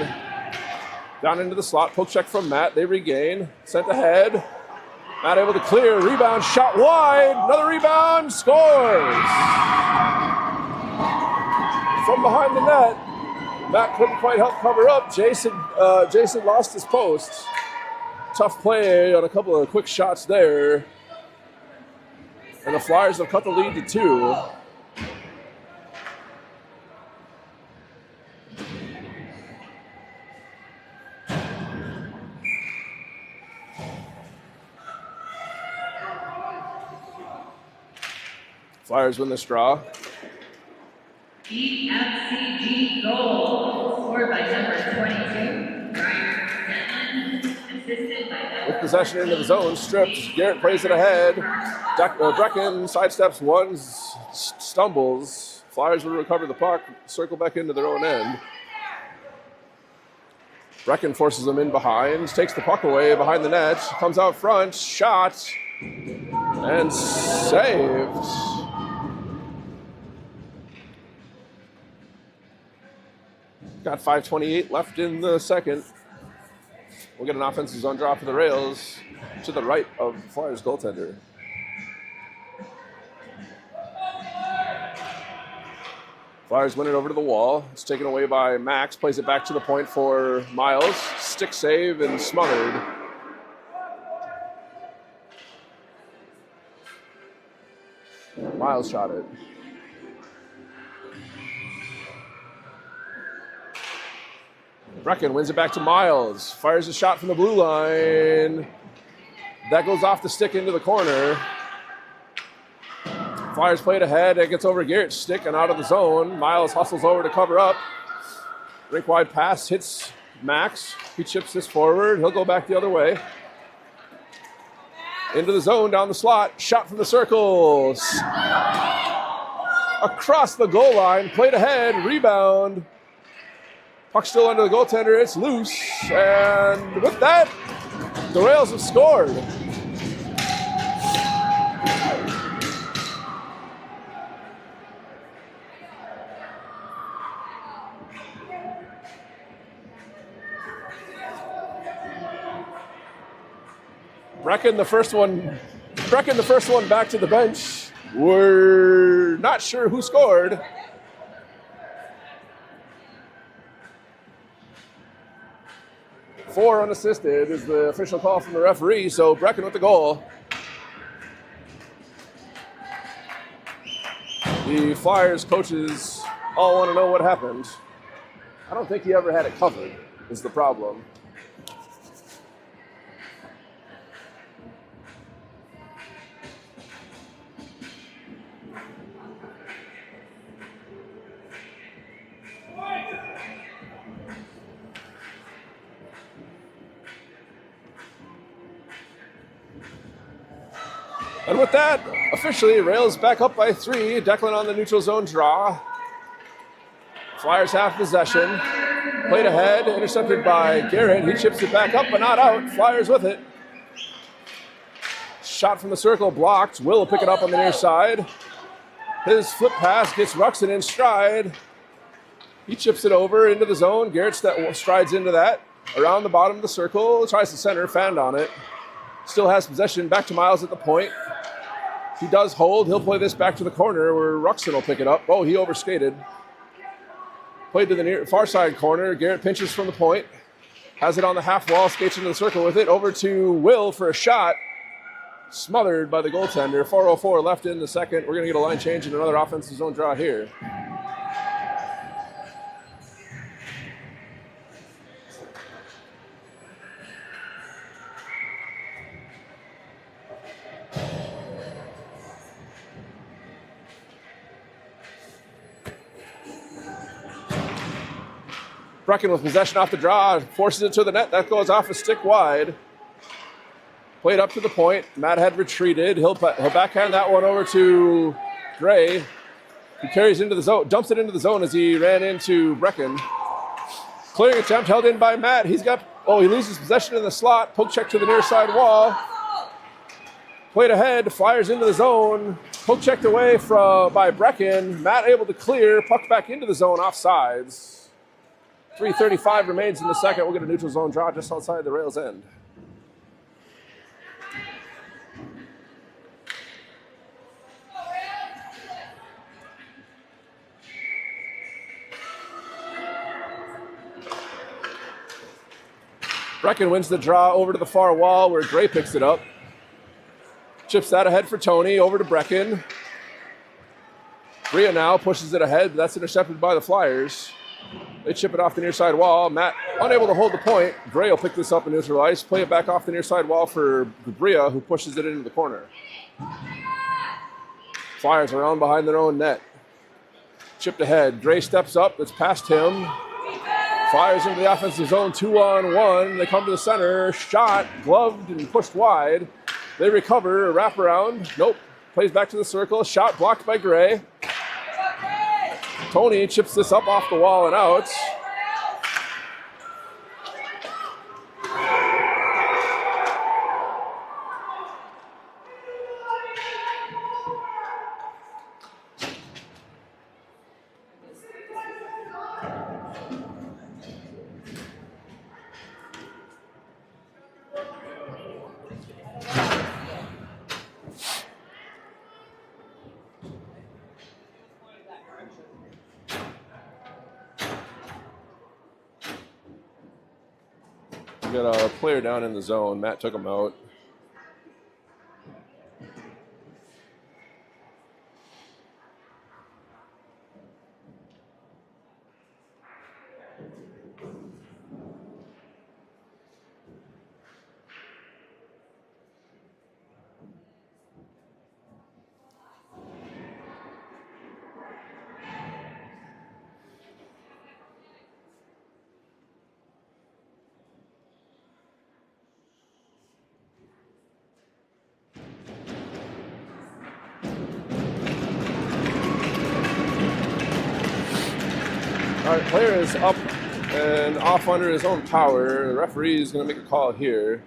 Down into the slot. Poke check from Matt. They regain. Sent ahead. Matt able to clear. Rebound. Shot wide. Another rebound. Scores. From behind the net. Matt couldn't quite help cover up. Jason lost his post. Tough play on a couple of quick shots there. And the Flyers have cut the lead to 2. Flyers win this draw. BFCG goal, scored by number 22, Ryan Stanton, assisted by number With possession into the zone, stripped. Garrett plays it ahead. Brecken sidesteps one, stumbles. Flyers will recover the puck, circle back into their own end. Brecken forces them in behind, takes the puck away behind the net, comes out front, shot, and saved. Got 5:28 left in the second. We'll get an offensive zone draw for the Rails to the right of Flyers goaltender. Flyers win it over to the wall. It's taken away by Max. Plays it back to the point for Miles. Stick save and smothered. Miles shot it. Brecken wins it back to Miles. Fires a shot from the blue line. That goes off the stick into the corner. Flyers play it ahead. It gets over Garrett's stick and out of the zone. Miles hustles over to cover up. Rink-wide pass hits Max. He chips this forward. He'll go back the other way. Into the zone, down the slot. Shot from the circles. Across the goal line. Played ahead. Rebound. Puck still under the goaltender. It's loose. And with that, the Rails have scored. Brecken the first one back to the bench. We're not sure who scored. Four unassisted is the official call from the referee, so Brecken with the goal. The Flyers coaches all want to know what happened. I don't think he ever had it covered, is the problem. And with that, officially, Rails back up by 3. Declan on the neutral zone draw. Flyers have possession. Played ahead, intercepted by Garrett. He chips it back up, but not out. Flyers with it. Shot from the circle blocked. Will pick it up on the near side. His flip pass gets Ruxin in stride. He chips it over into the zone. Garrett strides into that. Around the bottom of the circle. Tries to center. Fanned on it. Still has possession. Back to Miles at the point. He does hold. He'll play this back to the corner where Ruxin will pick it up. Oh, he overskated. Played to the far side corner. Garrett pinches from the point. Has it on the half wall. Skates into the circle with it. Over to Will for a shot. Smothered by the goaltender. 4:04 left in the second. We're going to get a line change and another offensive zone draw here. Brecken with possession off the draw, forces it to the net. That goes off a stick wide. Played up to the point. Matt had retreated. He'll backhand that one over to Gray. He carries into the zone, dumps it into the zone as he ran into Brecken. Clearing attempt held in by Matt. He loses possession in the slot. Poke check to the near side wall. Played ahead. Flyers into the zone. Poke checked away by Brecken. Matt able to clear. Puck back into the zone offsides. 3:35 remains in the second. We'll get a neutral zone draw just outside the Rails end. Brecken wins the draw over to the far wall where Gray picks it up. Chips that ahead for Tony, over to Brecken. Bria now pushes it ahead, but that's intercepted by the Flyers. They chip it off the near side wall. Matt unable to hold the point. Gray will pick this up and neutralize. Play it back off the near side wall for Bria, who pushes it into the corner. Flyers around behind their own net. Chipped ahead. Gray steps up. It's past him. Flyers into the offensive zone, 2-on-1. They come to the center. Shot, gloved and pushed wide. They recover, wrap around. Nope. Plays back to the circle. Shot blocked by Gray. Tony chips this up off the wall and out. Got a player down in the zone. Matt took him out. All right, player is up and off under his own power. The referee is going to make a call here.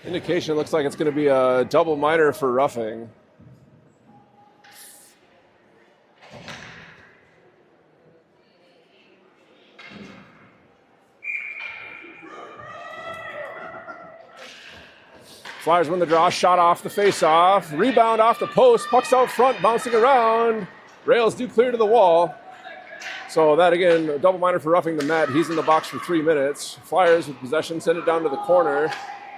Indication looks like it's going to be a double minor for roughing. Flyers win the draw, shot off the face-off, rebound off the post, puck's out front, bouncing around. Rails do clear to the wall. So that, again, a double minor for roughing the net. He's in the box for 3 minutes. Flyers with possession, send it down to the corner.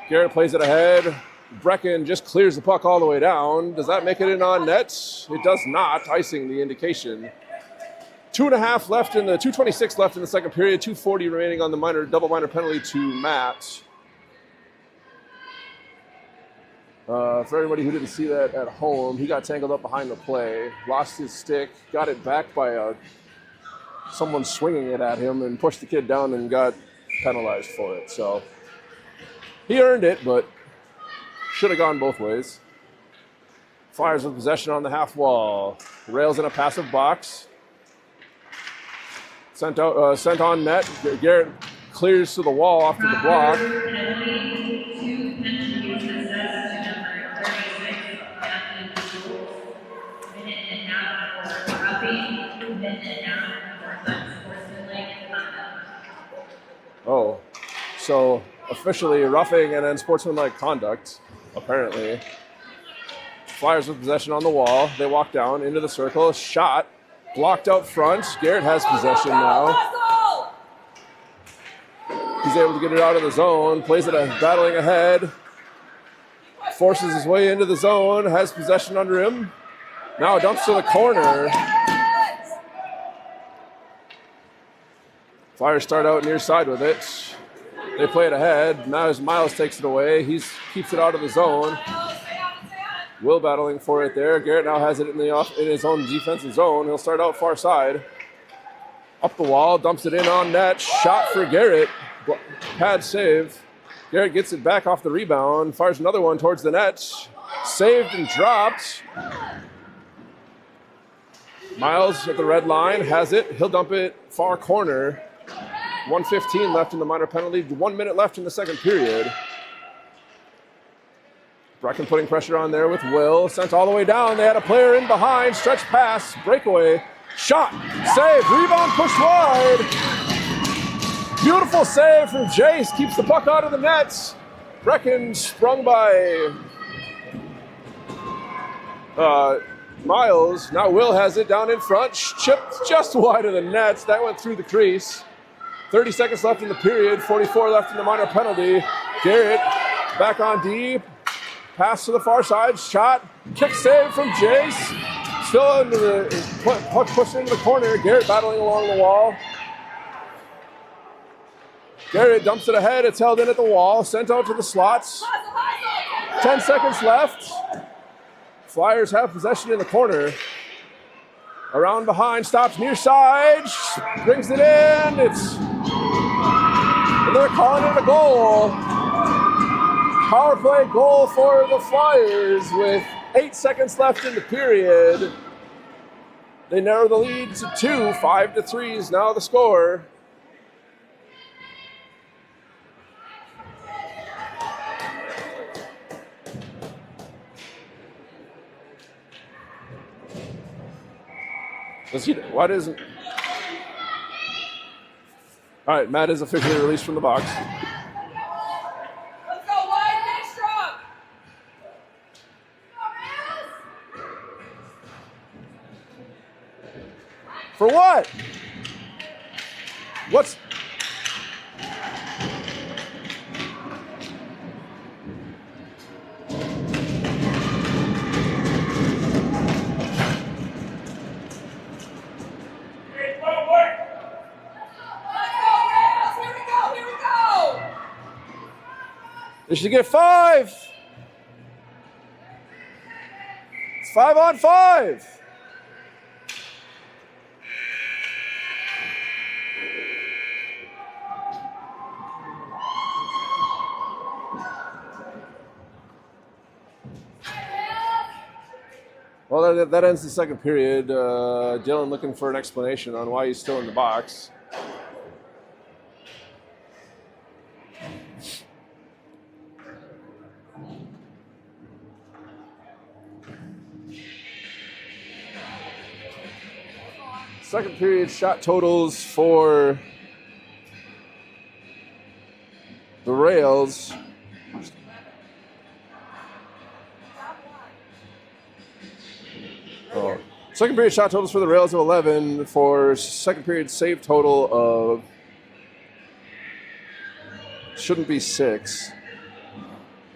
Garrett plays it ahead. Brecken just clears the puck all the way down. Does that make it in on net? It does not, icing the indication. 2.5 left in the 2:26 left in the second period. 2:40 remaining on the double minor penalty to Matt. For everybody who didn't see that at home, he got tangled up behind the play, lost his stick, got it back by someone swinging it at him, and pushed the kid down and got penalized for it. So he earned it, but should have gone both ways. Flyers with possession on the half wall. Rails in a passive box. Sent on net. Garrett clears to the wall off to the block. Oh, so officially roughing and then sportsmanlike conduct, apparently. Flyers with possession on the wall. They walk down into the circle. Shot blocked out front. Garrett has possession now. He's able to get it out of the zone. Plays it battling ahead. Forces his way into the zone. Has possession under him. Now dumps to the corner. Flyers start out near side with it. They play it ahead. Now as Miles takes it away, he keeps it out of the zone. Will battling for it there. Garrett now has it in his own defensive zone. He'll start out far side. Up the wall, dumps it in on net. Shot for Garrett. Pad save. Garrett gets it back off the rebound. Fires another one towards the net. Saved and dropped. Miles at the red line has it. He'll dump it far corner. 1:15 left in the minor penalty. 1 minute left in the second period. Brecken putting pressure on there with Will. Sent all the way down. They had a player in behind. Stretch pass. Breakaway. Shot. Save. Rebound pushed wide. Beautiful save from Jace. Keeps the puck out of the nets. Brecken sprung by Miles. Now Will has it down in front. Chipped just wide of the nets. That went through the crease. 30 seconds left in the period. 44 left in the minor penalty. Garrett back on deep. Pass to the far side. Shot. Kick save from Jace. Still into the puck pushed into the corner. Garrett battling along the wall. Garrett dumps it ahead. It's held in at the wall. Sent out to the slots. 10 seconds left. Flyers have possession in the corner. Around behind, stops near side, brings it in. And they're calling it a goal. Power play goal for the Flyers with 8 seconds left in the period. They narrow the lead to 2, 5-3 is now the score. What isn't? All right, Matt is officially released from the box. Let's go wide, finish strong. For what? What's? They should get 5. It's 5-on-5. Well, that ends the second period. Dylan looking for an explanation on why he's still in the box. second period shot totals for the Rails. Oh. Second period shot totals for the Rails of 11 for second period save total of shouldn't be 6.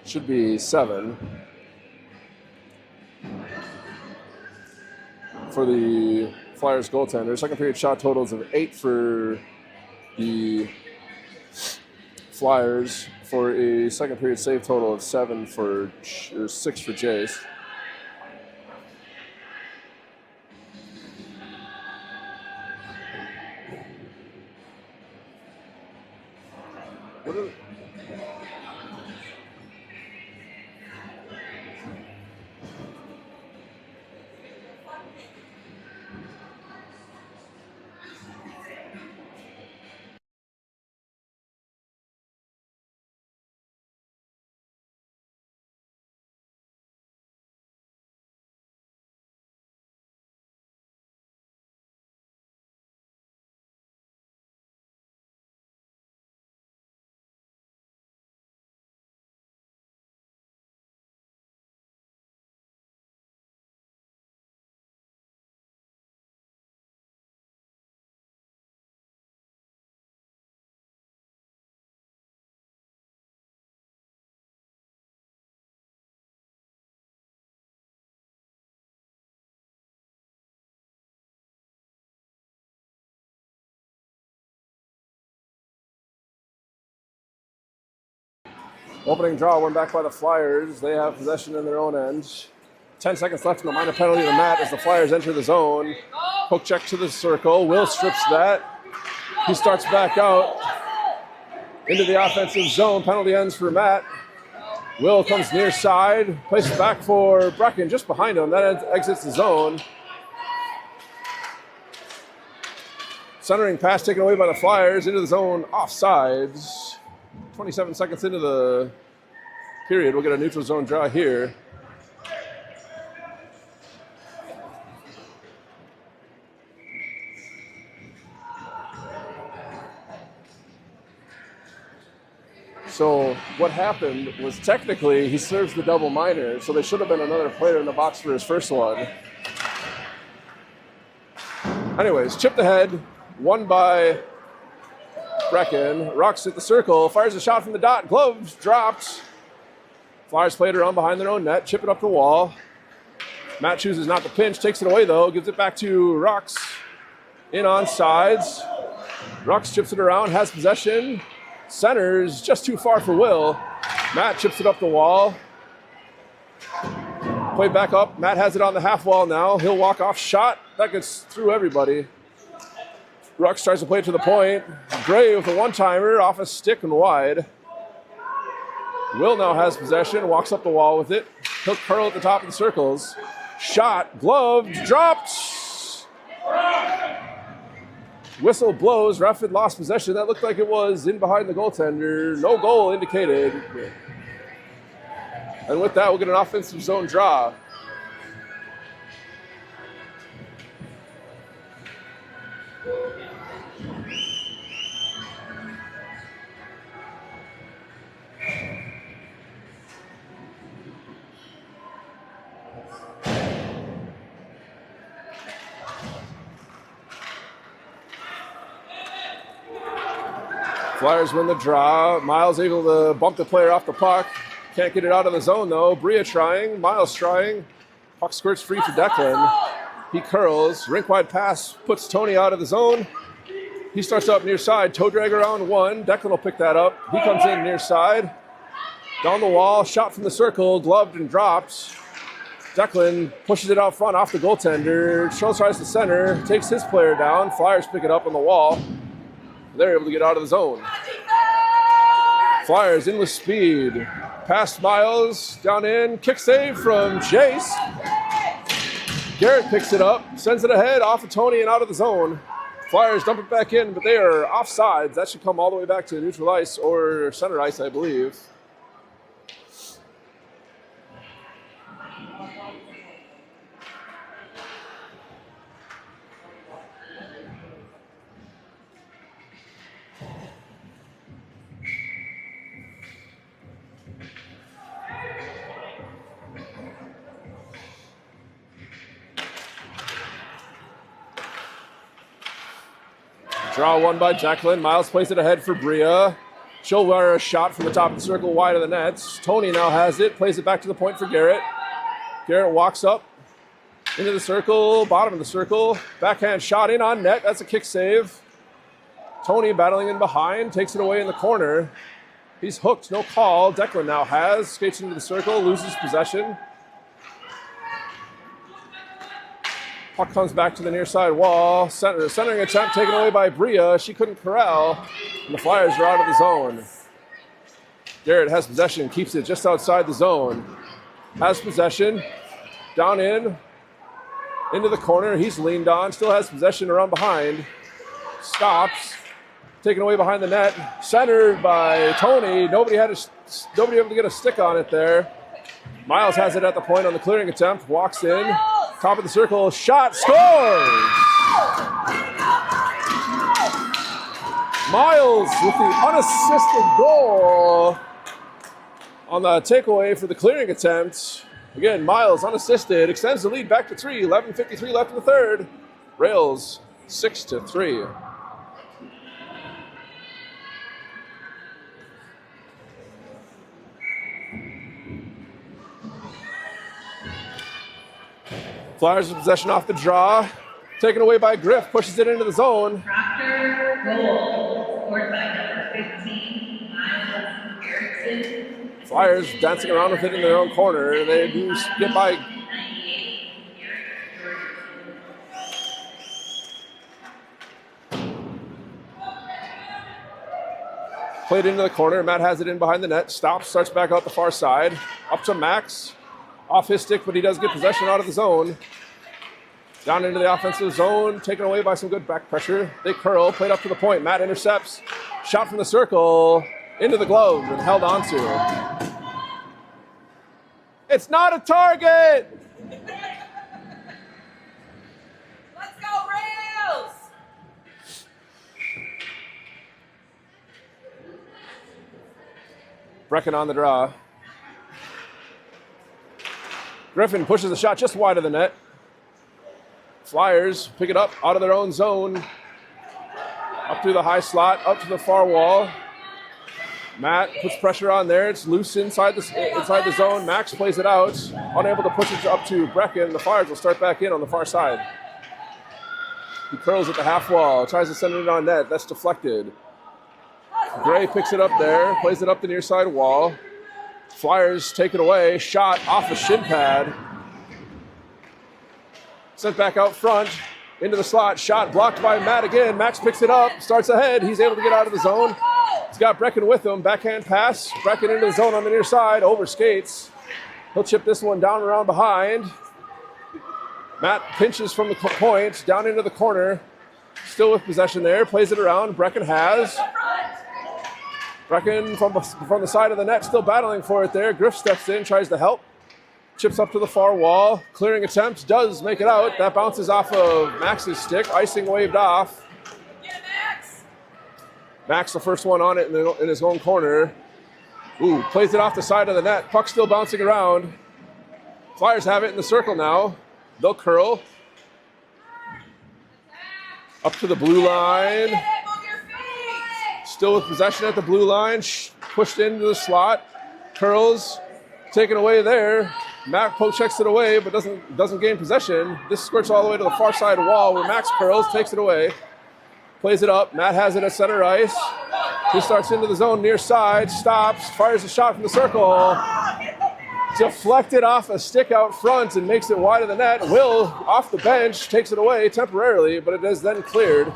Should be 7. For the Flyers goaltender. Second period shot totals of 8 for the Flyers for a second period save total of 7 or 6 for Jace. What is it? Opening draw, one back by the Flyers. They have possession in their own end. 10 seconds left in the minor penalty to Matt as the Flyers enter the zone. Poke check to the circle. Will strips that. He starts back out into the offensive zone. Penalty ends for Matt. Will comes near side. Places back for Brecken just behind him. That exits the zone. Centering pass taken away by the Flyers into the zone. Offsides. 27 seconds into the period. We'll get a neutral zone draw here. So what happened was technically he serves the double minor, so there should have been another player in the box for his first one. Anyways, chipped ahead, won by Brecken. Rocks at the circle, fires a shot from the dot, gloves dropped. Flyers played around behind their own net, chip it up the wall. Matt chooses not to pinch, takes it away though, gives it back to Rocks. In on sides. Rocks chips it around, has possession. Centers just too far for Will. Matt chips it up the wall. Play back up. Matt has it on the half wall now. He'll walk off shot. That gets through everybody. Rux tries to play it to the point. Gray with a one-timer off a stick and wide. Will now has possession. Walks up the wall with it. He'll curl at the top of the circles. Shot. Gloved. Dropped. Whistle blows. Ref had lost possession. That looked like it was in behind the goaltender. No goal indicated. And with that, we'll get an offensive zone draw. Flyers win the draw. Miles able to bump the player off the puck. Can't get it out of the zone though. Bria trying. Miles trying. Puck squirts free for Declan. He curls. Rink wide pass puts Tony out of the zone. He starts up near side. Toe drag around one. Declan will pick that up. He comes in near side. Down the wall. Shot from the circle. Gloved and dropped. Declan pushes it out front off the goaltender. Schultz tries to center. Takes his player down. Flyers pick it up on the wall. They're able to get out of the zone. Flyers in with speed. Past Miles, down in. Kick save from Jace. Garrett picks it up, sends it ahead off of Tony and out of the zone. Flyers dump it back in, but they are offsides. That should come all the way back to neutral ice or center ice, I believe. Draw one by Declan. Miles plays it ahead for Bria. She'll wear a shot from the top of the circle wide of the nets. Tony now has it. Plays it back to the point for Garrett. Garrett walks up into the circle, bottom of the circle. Backhand shot in on net. That's a kick save. Tony battling in behind. Takes it away in the corner. He's hooked. No call. Declan now has. Skates into the circle. Loses possession. Puck comes back to the near side wall. Centering attempt taken away by Bria. She couldn't corral. And the Flyers are out of the zone. Garrett has possession. Keeps it just outside the zone. Has possession. Down in. Into the corner. He's leaned on. Still has possession around behind. Stops. Taken away behind the net. Centered by Tony. Nobody able to get a stick on it there. Miles has it at the point on the clearing attempt. Walks in. Top of the circle, shot, scores! Miles with the unassisted goal on the takeaway for the clearing attempt. Again, Miles unassisted, extends the lead back to 3. 11:53 left in the third. Rails 6-3. Flyers with possession off the draw. Taken away by Griff. Pushes it into the zone. Proctor Rails, scored by number 15, Miles Erickson. Flyers dancing around with it in their own corner. They do get by. Played into the corner. Matt has it in behind the net. Stops, starts back out the far side. Up to Max. Off his stick, but he does get possession out of the zone. Down into the offensive zone, taken away by some good back pressure. They curl, played up to the point. Matt intercepts. Shot from the circle, into the glove, and held onto. It's not a target! Let's go, Rails! Brecken on the draw. Griffin pushes the shot just wide of the net. Flyers pick it up out of their own zone. Up through the high slot, up to the far wall. Matt puts pressure on there. It's loose inside the zone. Max plays it out. Unable to push it up to Brecken. The Flyers will start back in on the far side. He curls at the half wall. Tries to send it on net. That's deflected. Gray picks it up there. Plays it up the near side wall. Flyers take it away. Shot off the shin pad. Sent back out front. Into the slot. Shot blocked by Matt again. Max picks it up. Starts ahead. He's able to get out of the zone. He's got Brecken with him. Backhand pass. Brecken into the zone on the near side. Over skates. He'll chip this one down around behind. Matt pinches from the point. Down into the corner. Still with possession there. Plays it around. Brecken has. Brecken from the side of the net, still battling for it there. Griff steps in, tries to help. Chips up to the far wall. Clearing attempt, does make it out. That bounces off of Max's stick. Icing waved off. Get Max! Max, the first one on it in his own corner. Ooh, plays it off the side of the net. Puck still bouncing around. Flyers have it in the circle now. They'll curl. Up to the blue line. Still with possession at the blue line. Pushed into the slot. Curls. Taken away there. Matt poke checks it away, but doesn't gain possession. This squirts all the way to the far side wall where Max curls, takes it away. Plays it up. Matt has it at center ice. He starts into the zone near side. Stops. Fires a shot from the circle. Deflected off a stick out front and makes it wide of the net. Will, off the bench, takes it away temporarily, but it is then cleared.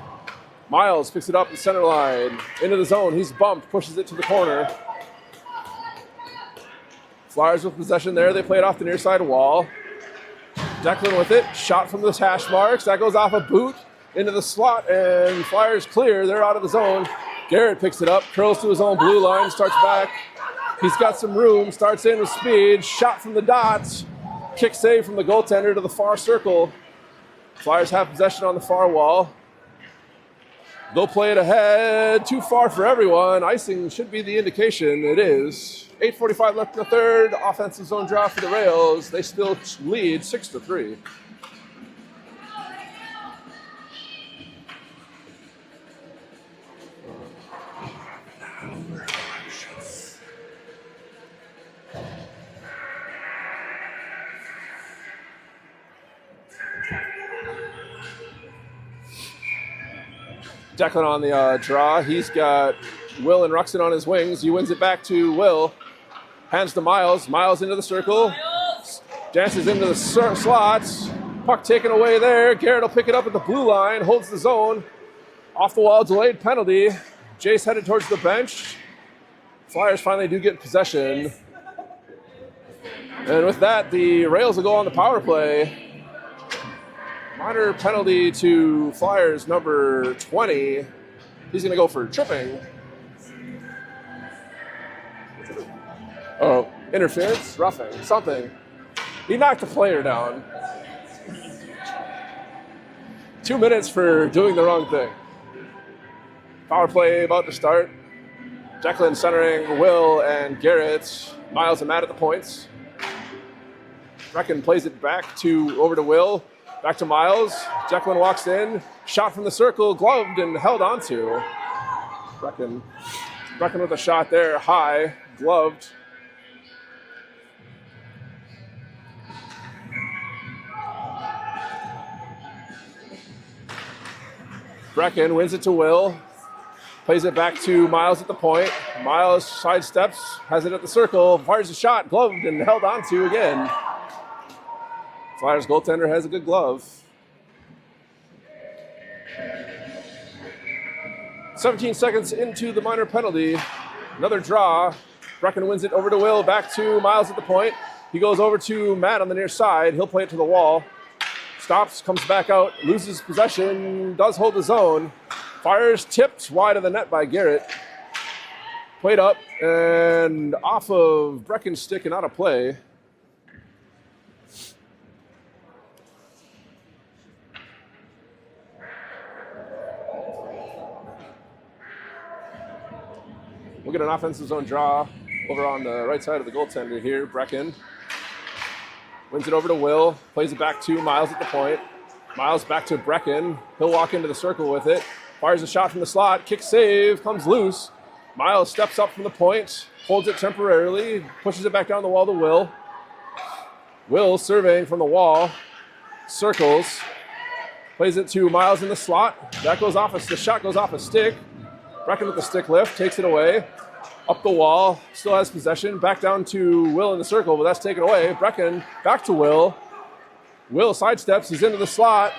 Miles picks it up the center line. Into the zone. He's bumped. Pushes it to the corner. Flyers with possession there. They play it off the near side wall. Declan with it. Shot from the hash marks. That goes off a boot into the slot, and Flyers clear. They're out of the zone. Garrett picks it up. Curls to his own blue line. Starts back. He's got some room. Starts in with speed. Shot from the dots. Kick save from the goaltender to the far circle. Flyers have possession on the far wall. They'll play it ahead. Too far for everyone. Icing should be the indication. It is. 8:45 left in the third. Offensive zone draw for the Rails. They still lead 6-3. Declan on the draw. He's got Will and Ruxin on his wings. He wins it back to Will. Hands to Miles. Miles into the circle. Dances into the slots. Puck taken away there. Garrett will pick it up at the blue line. Holds the zone. Off the wall, delayed penalty. Jace headed towards the bench. Flyers finally do get possession. And with that, the Rails will go on the power play. Minor penalty to Flyers number 20. He's going to go for tripping. Oh, interference, roughing, something. He knocked the player down. 2 minutes for doing the wrong thing. Power play about to start. Declan centering Will and Garrett. Miles and Matt at the points. Brecken plays it back over to Will. Back to Miles. Declan walks in. Shot from the circle, gloved and held onto. Brecken with a shot there, high, gloved. Brecken wins it to Will. Plays it back to Miles at the point. Miles sidesteps, has it at the circle, fires a shot, gloved and held onto again. Flyers goaltender has a good glove. 17 seconds into the minor penalty. Another draw. Brecken wins it over to Will, back to Miles at the point. He goes over to Matt on the near side. He'll play it to the wall. Stops, comes back out, loses possession, does hold the zone. Fires tipped wide of the net by Garrett. Played up and off of Brecken's stick and out of play. We'll get an offensive zone draw over on the right side of the goaltender here. Brecken wins it over to Will, plays it back to Miles at the point. Miles back to Brecken. He'll walk into the circle with it. Fires a shot from the slot. Kick save, comes loose. Miles steps up from the point, holds it temporarily, pushes it back down the wall to Will. Will surveying from the wall, circles, plays it to Miles in the slot. That goes off, the shot goes off a stick. Brecken with the stick lift, takes it away. Up the wall, still has possession. Back down to Will in the circle, but that's taken away. Brecken back to Will. Will sidesteps, he's into the slot.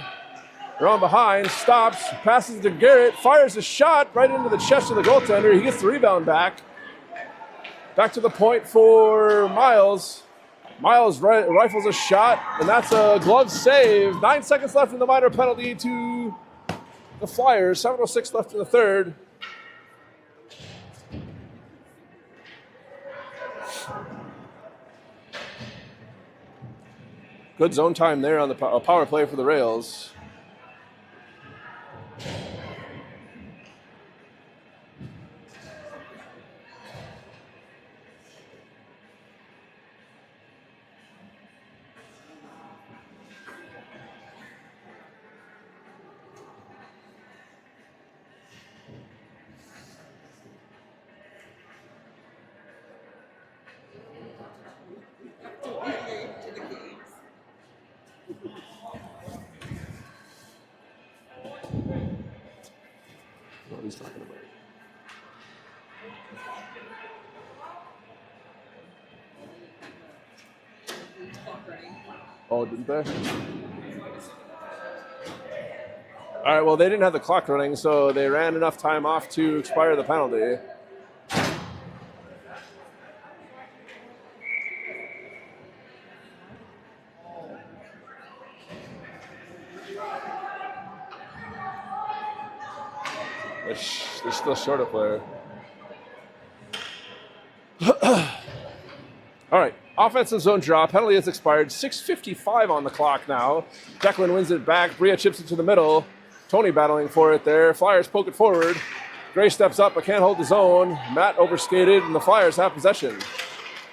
Around behind, stops, passes to Garrett, fires a shot right into the chest of the goaltender. He gets the rebound back. Back to the point for Miles. Miles rifles a shot, and that's a glove save. 9 seconds left in the minor penalty to the Flyers. 7:06 left in the third. Good zone time there on the power play for the Rails. What he's talking about. Oh, didn't they? All right, well, they didn't have the clock running, so they ran enough time off to expire the penalty. They're still short a player. All right, offensive zone draw. Penalty has expired. 6:55 on the clock now. Declan wins it back. Bria chips it to the middle. Tony battling for it there. Flyers poke it forward. Gray steps up but can't hold the zone. Matt overskated, and the Flyers have possession.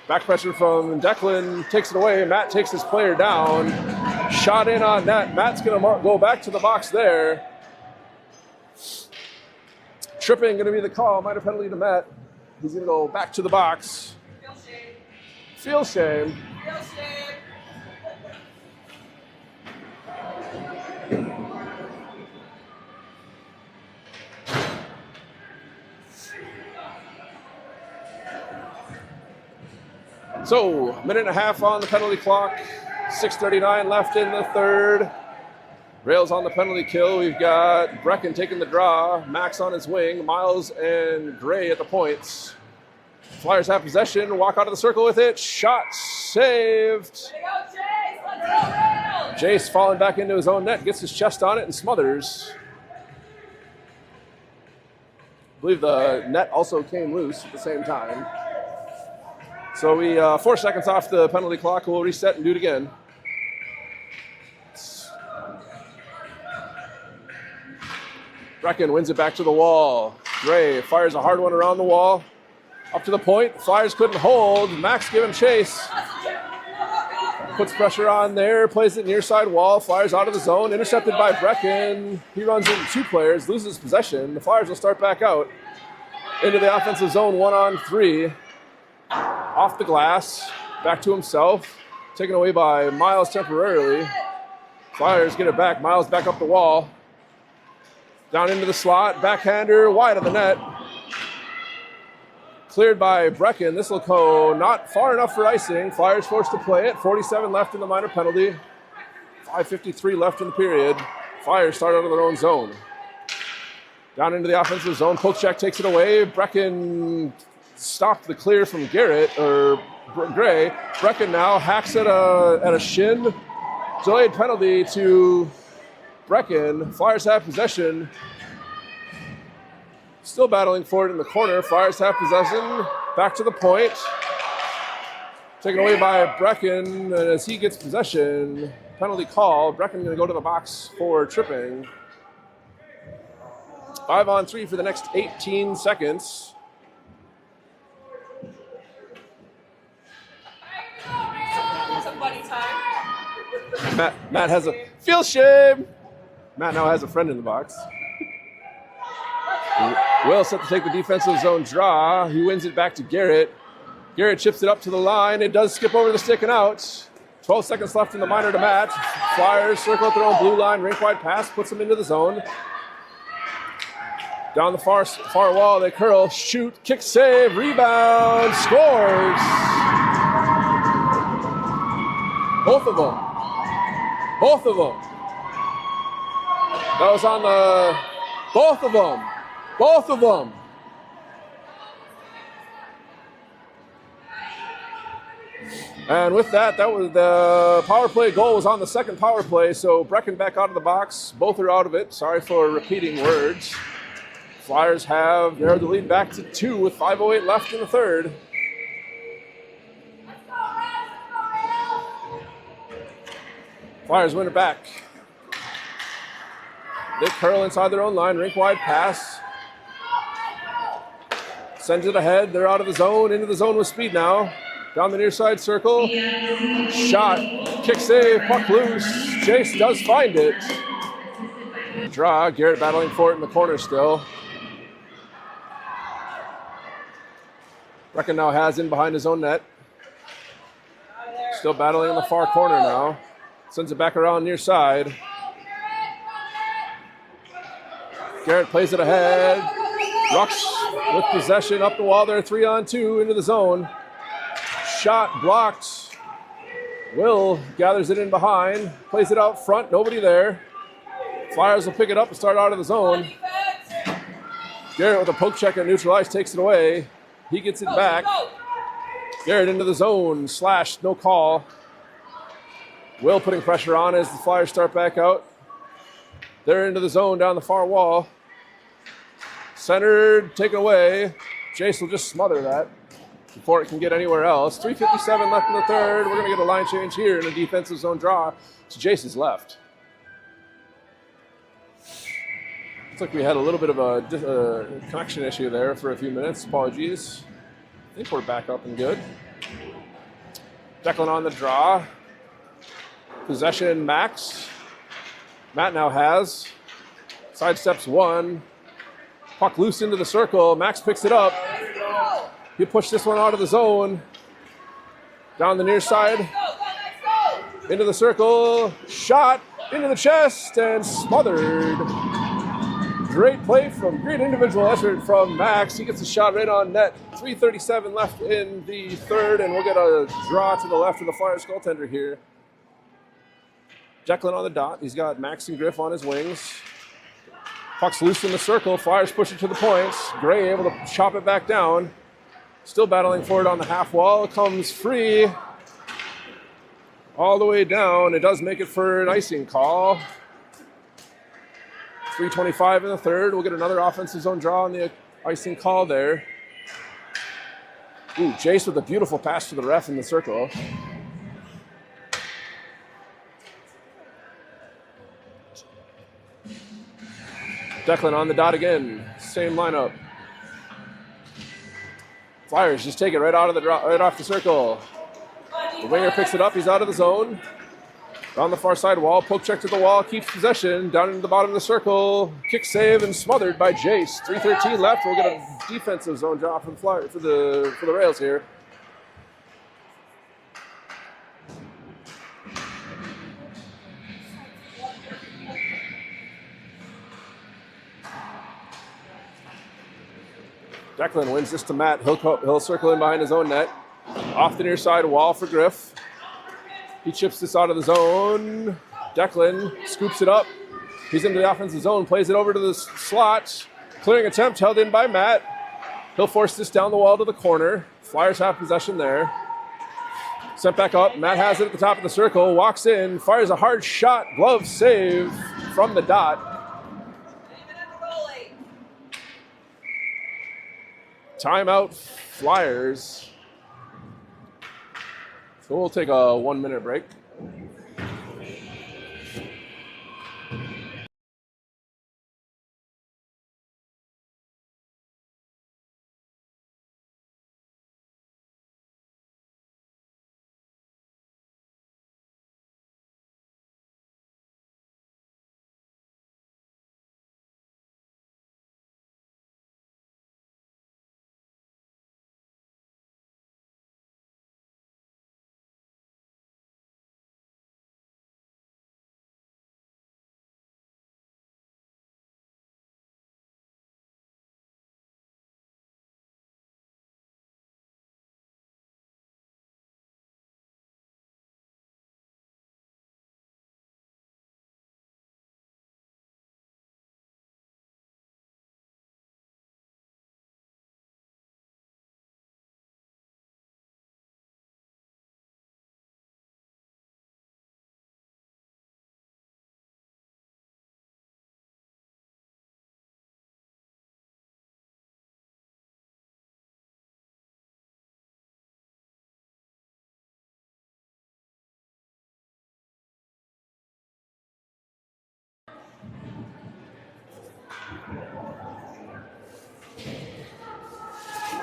Back pressure from Declan takes it away. Matt takes his player down. Shot in on net. Matt's going to go back to the box there. Tripping going to be the call. Minor penalty to Matt. He's going to go back to the box. Feel shame. Feel shame. So, minute and a half on the penalty clock. 6:39 left in the third. Rails on the penalty kill. We've got Brecken taking the draw. Max on his wing. Miles and Gray at the points. Flyers have possession. Walk out of the circle with it. Shot saved. Way to go, Chase. Let's go, Rails. Jace falling back into his own net. Gets his chest on it and smothers. I believe the net also came loose at the same time. So we 4 seconds off the penalty clock. We'll reset and do it again. Brecken wins it back to the wall. Gray fires a hard one around the wall. Up to the point. Flyers couldn't hold. Max giving chase. Puts pressure on there. Plays it near side wall. Flyers out of the zone. Intercepted by Brecken. He runs into 2 players. Loses possession. The Flyers will start back out. Into the offensive zone 1-on-3. Off the glass. Back to himself. Taken away by Miles temporarily. Flyers get it back. Miles back up the wall. Down into the slot. Backhander wide of the net. Cleared by Brecken. This will go not far enough for icing. Flyers forced to play it. 47 left in the minor penalty. 5:53 left in the period. Flyers start out of their own zone. Down into the offensive zone. Polchak takes it away. Brecken stopped the clear from Garrett or Gray. Brecken now hacks at a shin. Delayed penalty to Brecken. Flyers have possession. Still battling for it in the corner. Flyers have possession. Back to the point. Taken away by Brecken. And as he gets possession, penalty call. Brecken going to go to the box for tripping. 5-on-3 for the next 18 seconds. Some buddy time. Matt has a field shame. Matt now has a friend in the box. Will set to take the defensive zone draw. He wins it back to Garrett. Garrett chips it up to the line. It does skip over the stick and out. 12 seconds left in the minor to Matt. Flyers circle at their own blue line. Rink wide pass puts them into the zone. Down the far wall, they curl, shoot, kick save, rebound, scores. Both of them. Both of them. That was on the, both of them. Both of them. And with that, that was the power play goal was on the second power play. So Brecken back out of the box. Both are out of it. Sorry for repeating words. Flyers have narrowed the lead back to 2 with 5:08 left in the third. Flyers win it back. They curl inside their own line. Rink wide pass. Sends it ahead. They're out of the zone. Into the zone with speed now. Down the near side circle. Shot. Kick save. Puck loose. Jace does find it. Draw. Garrett battling for it in the corner still. Brecken now has in behind his own net. Still battling in the far corner now. Sends it back around near side. Garrett plays it ahead. Rucks with possession up the wall there. 3-on-2 into the zone. Shot blocked. Will gathers it in behind. Plays it out front. Nobody there. Flyers will pick it up and start out of the zone. Garrett with a poke check and neutralize takes it away. He gets it back. Garrett into the zone. Slash. No call. Will putting pressure on as the Flyers start back out. They're into the zone down the far wall. Centered, taken away. Jace will just smother that before it can get anywhere else. 3:57 left in the third. We're going to get a line change here in a defensive zone draw to Jace's left. Looks like we had a little bit of a connection issue there for a few minutes. Apologies. I think we're back up and good. Declan on the draw. Possession, Max. Matt now has. Sidesteps one. Puck loose into the circle. Max picks it up. He pushed this one out of the zone. Down the near side. Into the circle. Shot into the chest and smothered. great play from great individual effort from Max. He gets a shot right on net. 3:37 left in the third, and we'll get a draw to the left of the Flyers goaltender here. Declan on the dot. He's got Max and Griff on his wings. Puck's loose in the circle. Flyers push it to the points. Gray able to chop it back down. Still battling for it on the half wall. It comes free all the way down. It does make it for an icing call. 3:25 in the third. We'll get another offensive zone draw on the icing call there. Ooh, Jace with a beautiful pass to the ref in the circle. Declan on the dot again. Same lineup. Flyers just take it right off the circle. The winger picks it up. He's out of the zone. On the far side wall, poke check to the wall, keeps possession, down into the bottom of the circle, kick save and smothered by Jace. 3:13 left. We'll get a defensive zone draw for the Flyers, for the Rails here. Declan wins this to Matt. He'll circle in behind his own net. Off the near side wall for Griff. He chips this out of the zone. Declan scoops it up. He's into the offensive zone, plays it over to the slot. Clearing attempt held in by Matt. He'll force this down the wall to the corner. Flyers have possession there. Sent back up. Matt has it at the top of the circle. Walks in. Fires a hard shot. Glove save from the dot. Timeout Flyers. So we'll take a 1 minute break.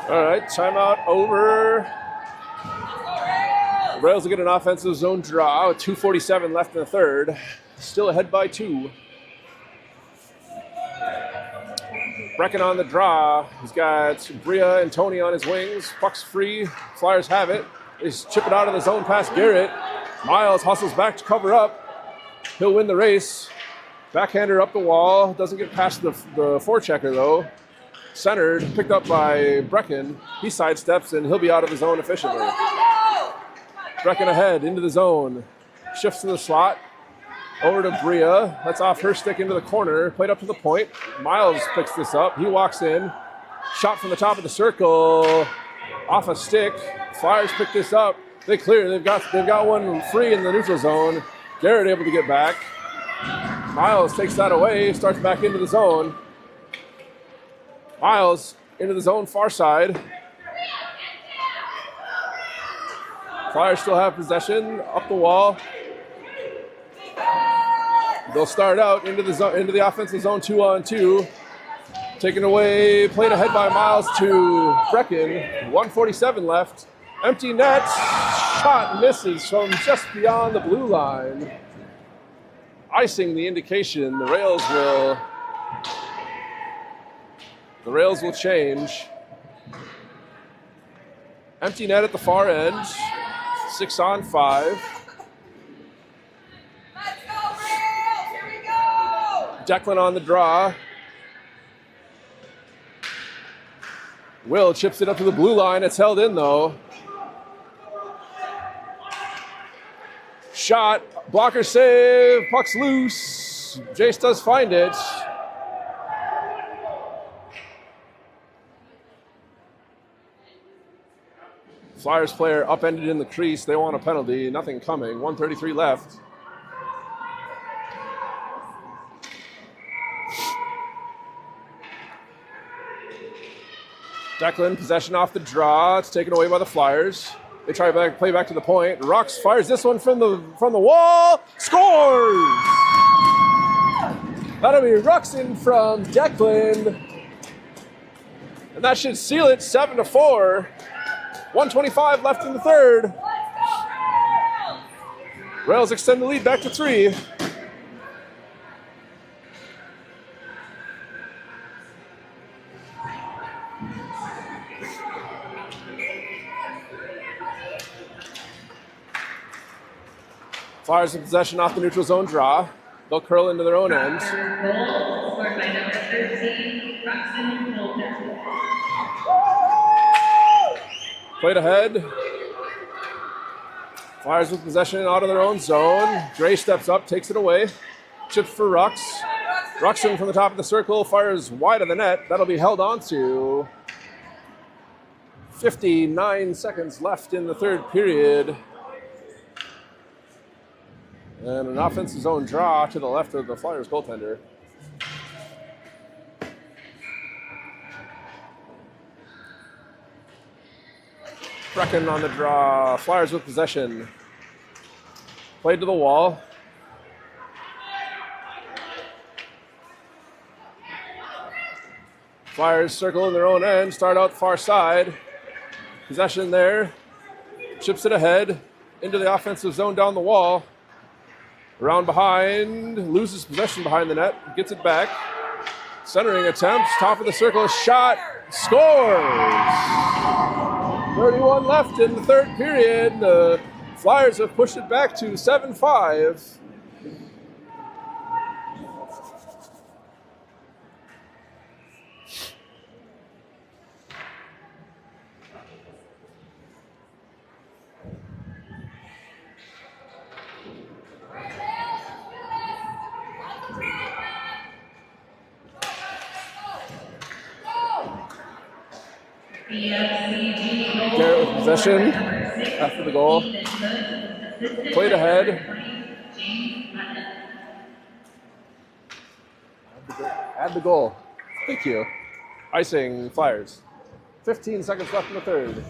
All right, timeout over. Rails will get an offensive zone draw with 2:47 left in the third. Still ahead by 2. Brecken on the draw. He's got Bria and Tony on his wings. Puck's free. Flyers have it. They chip it out of the zone past Garrett. Miles hustles back to cover up. He'll win the race. Backhander up the wall. Doesn't get past the forechecker though. Centered, picked up by Brecken. He sidesteps and he'll be out of the zone efficiently. Brecken ahead into the zone. Shifts to the slot. Over to Bria. That's off her stick into the corner. Played up to the point. Miles picks this up. He walks in. Shot from the top of the circle. Off a stick. Flyers pick this up. They clear. They've got one free in the neutral zone. Garrett able to get back. Miles takes that away. Starts back into the zone. Miles into the zone far side. Flyers still have possession up the wall. They'll start out into the offensive zone 2-on-2. Taken away, played ahead by Miles to Brecken. 1:47 left. Empty net. Shot misses from just beyond the blue line. Icing the indication. The Rails will change. Empty net at the far end. 6-on-5. Let's go, Rails! Here we go! Declan on the draw. Will chips it up to the blue line. It's held in, though. Shot. Blocker save. Puck's loose. Jace does find it. Flyers player upended in the crease. They want a penalty. Nothing coming. 1:33 left. Declan, possession off the draw. It's taken away by the Flyers. They try to play back to the point. Rux fires this one from the wall. Scores! That'll be Ruxin from Declan. And that should seal it 7-4. 1:25 left in the third. Let's go, Rails! Rails extend the lead back to 3. Flyers in possession off the neutral zone draw. They'll curl into their own end. Goal scored by number 13, Roxanne Holder. Played ahead. Flyers with possession out of their own zone. Gray steps up, takes it away. Chips for Rux. Ruxin from the top of the circle fires wide of the net. That'll be held on to. 59 seconds left in the third period. And an offensive zone draw to the left of the Flyers goaltender. Brecken on the draw. Flyers with possession. Played to the wall. Flyers circle in their own end. Start out far side. Possession there. Chips it ahead. Into the offensive zone down the wall. Around behind, loses possession behind the net, gets it back. Centering attempts, top of the circle, shot, scores! 31 left in the third period. The Flyers have pushed it back to 7-5. BFCG Garrett with possession after the goal. Played ahead. Add the goal. Thank you. Icing Flyers. 15 seconds left in the third.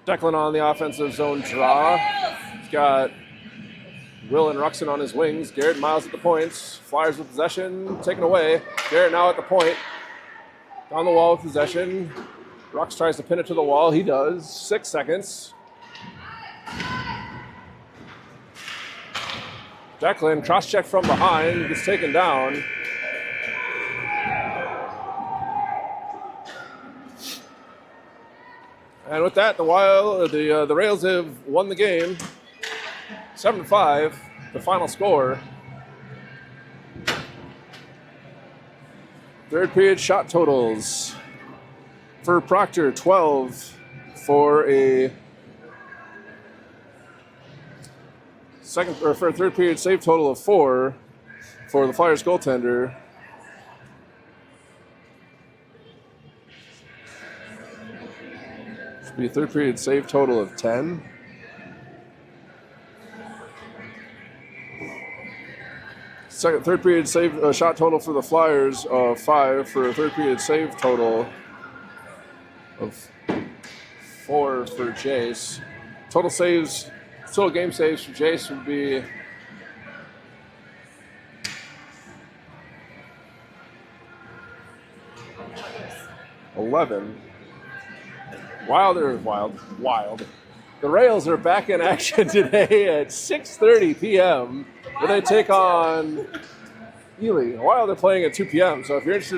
Declan on the offensive zone draw. He's got Will and Ruxin on his wings. Garrett and Miles at the points. Flyers with possession, taken away. Garrett now at the point. Down the wall with possession. Rux tries to pin it to the wall. He does. 6 seconds. Declan, cross-check from behind, gets taken down. And with that, the Rails have won the game, 7-5, the final score. Third period shot totals for Proctor, 12 for a for a third period save total of 4 for the Flyers goaltender. Should be a third period save total of 10. Third period save shot total for the Flyers of 5 for a third period save total of 4 for Jace. Total game saves for Jace would be 11. Wild. The Rails are back in action today at 6:30 p.m. where they take on Ely. Wild are playing at 2 p.m. So if you're interested in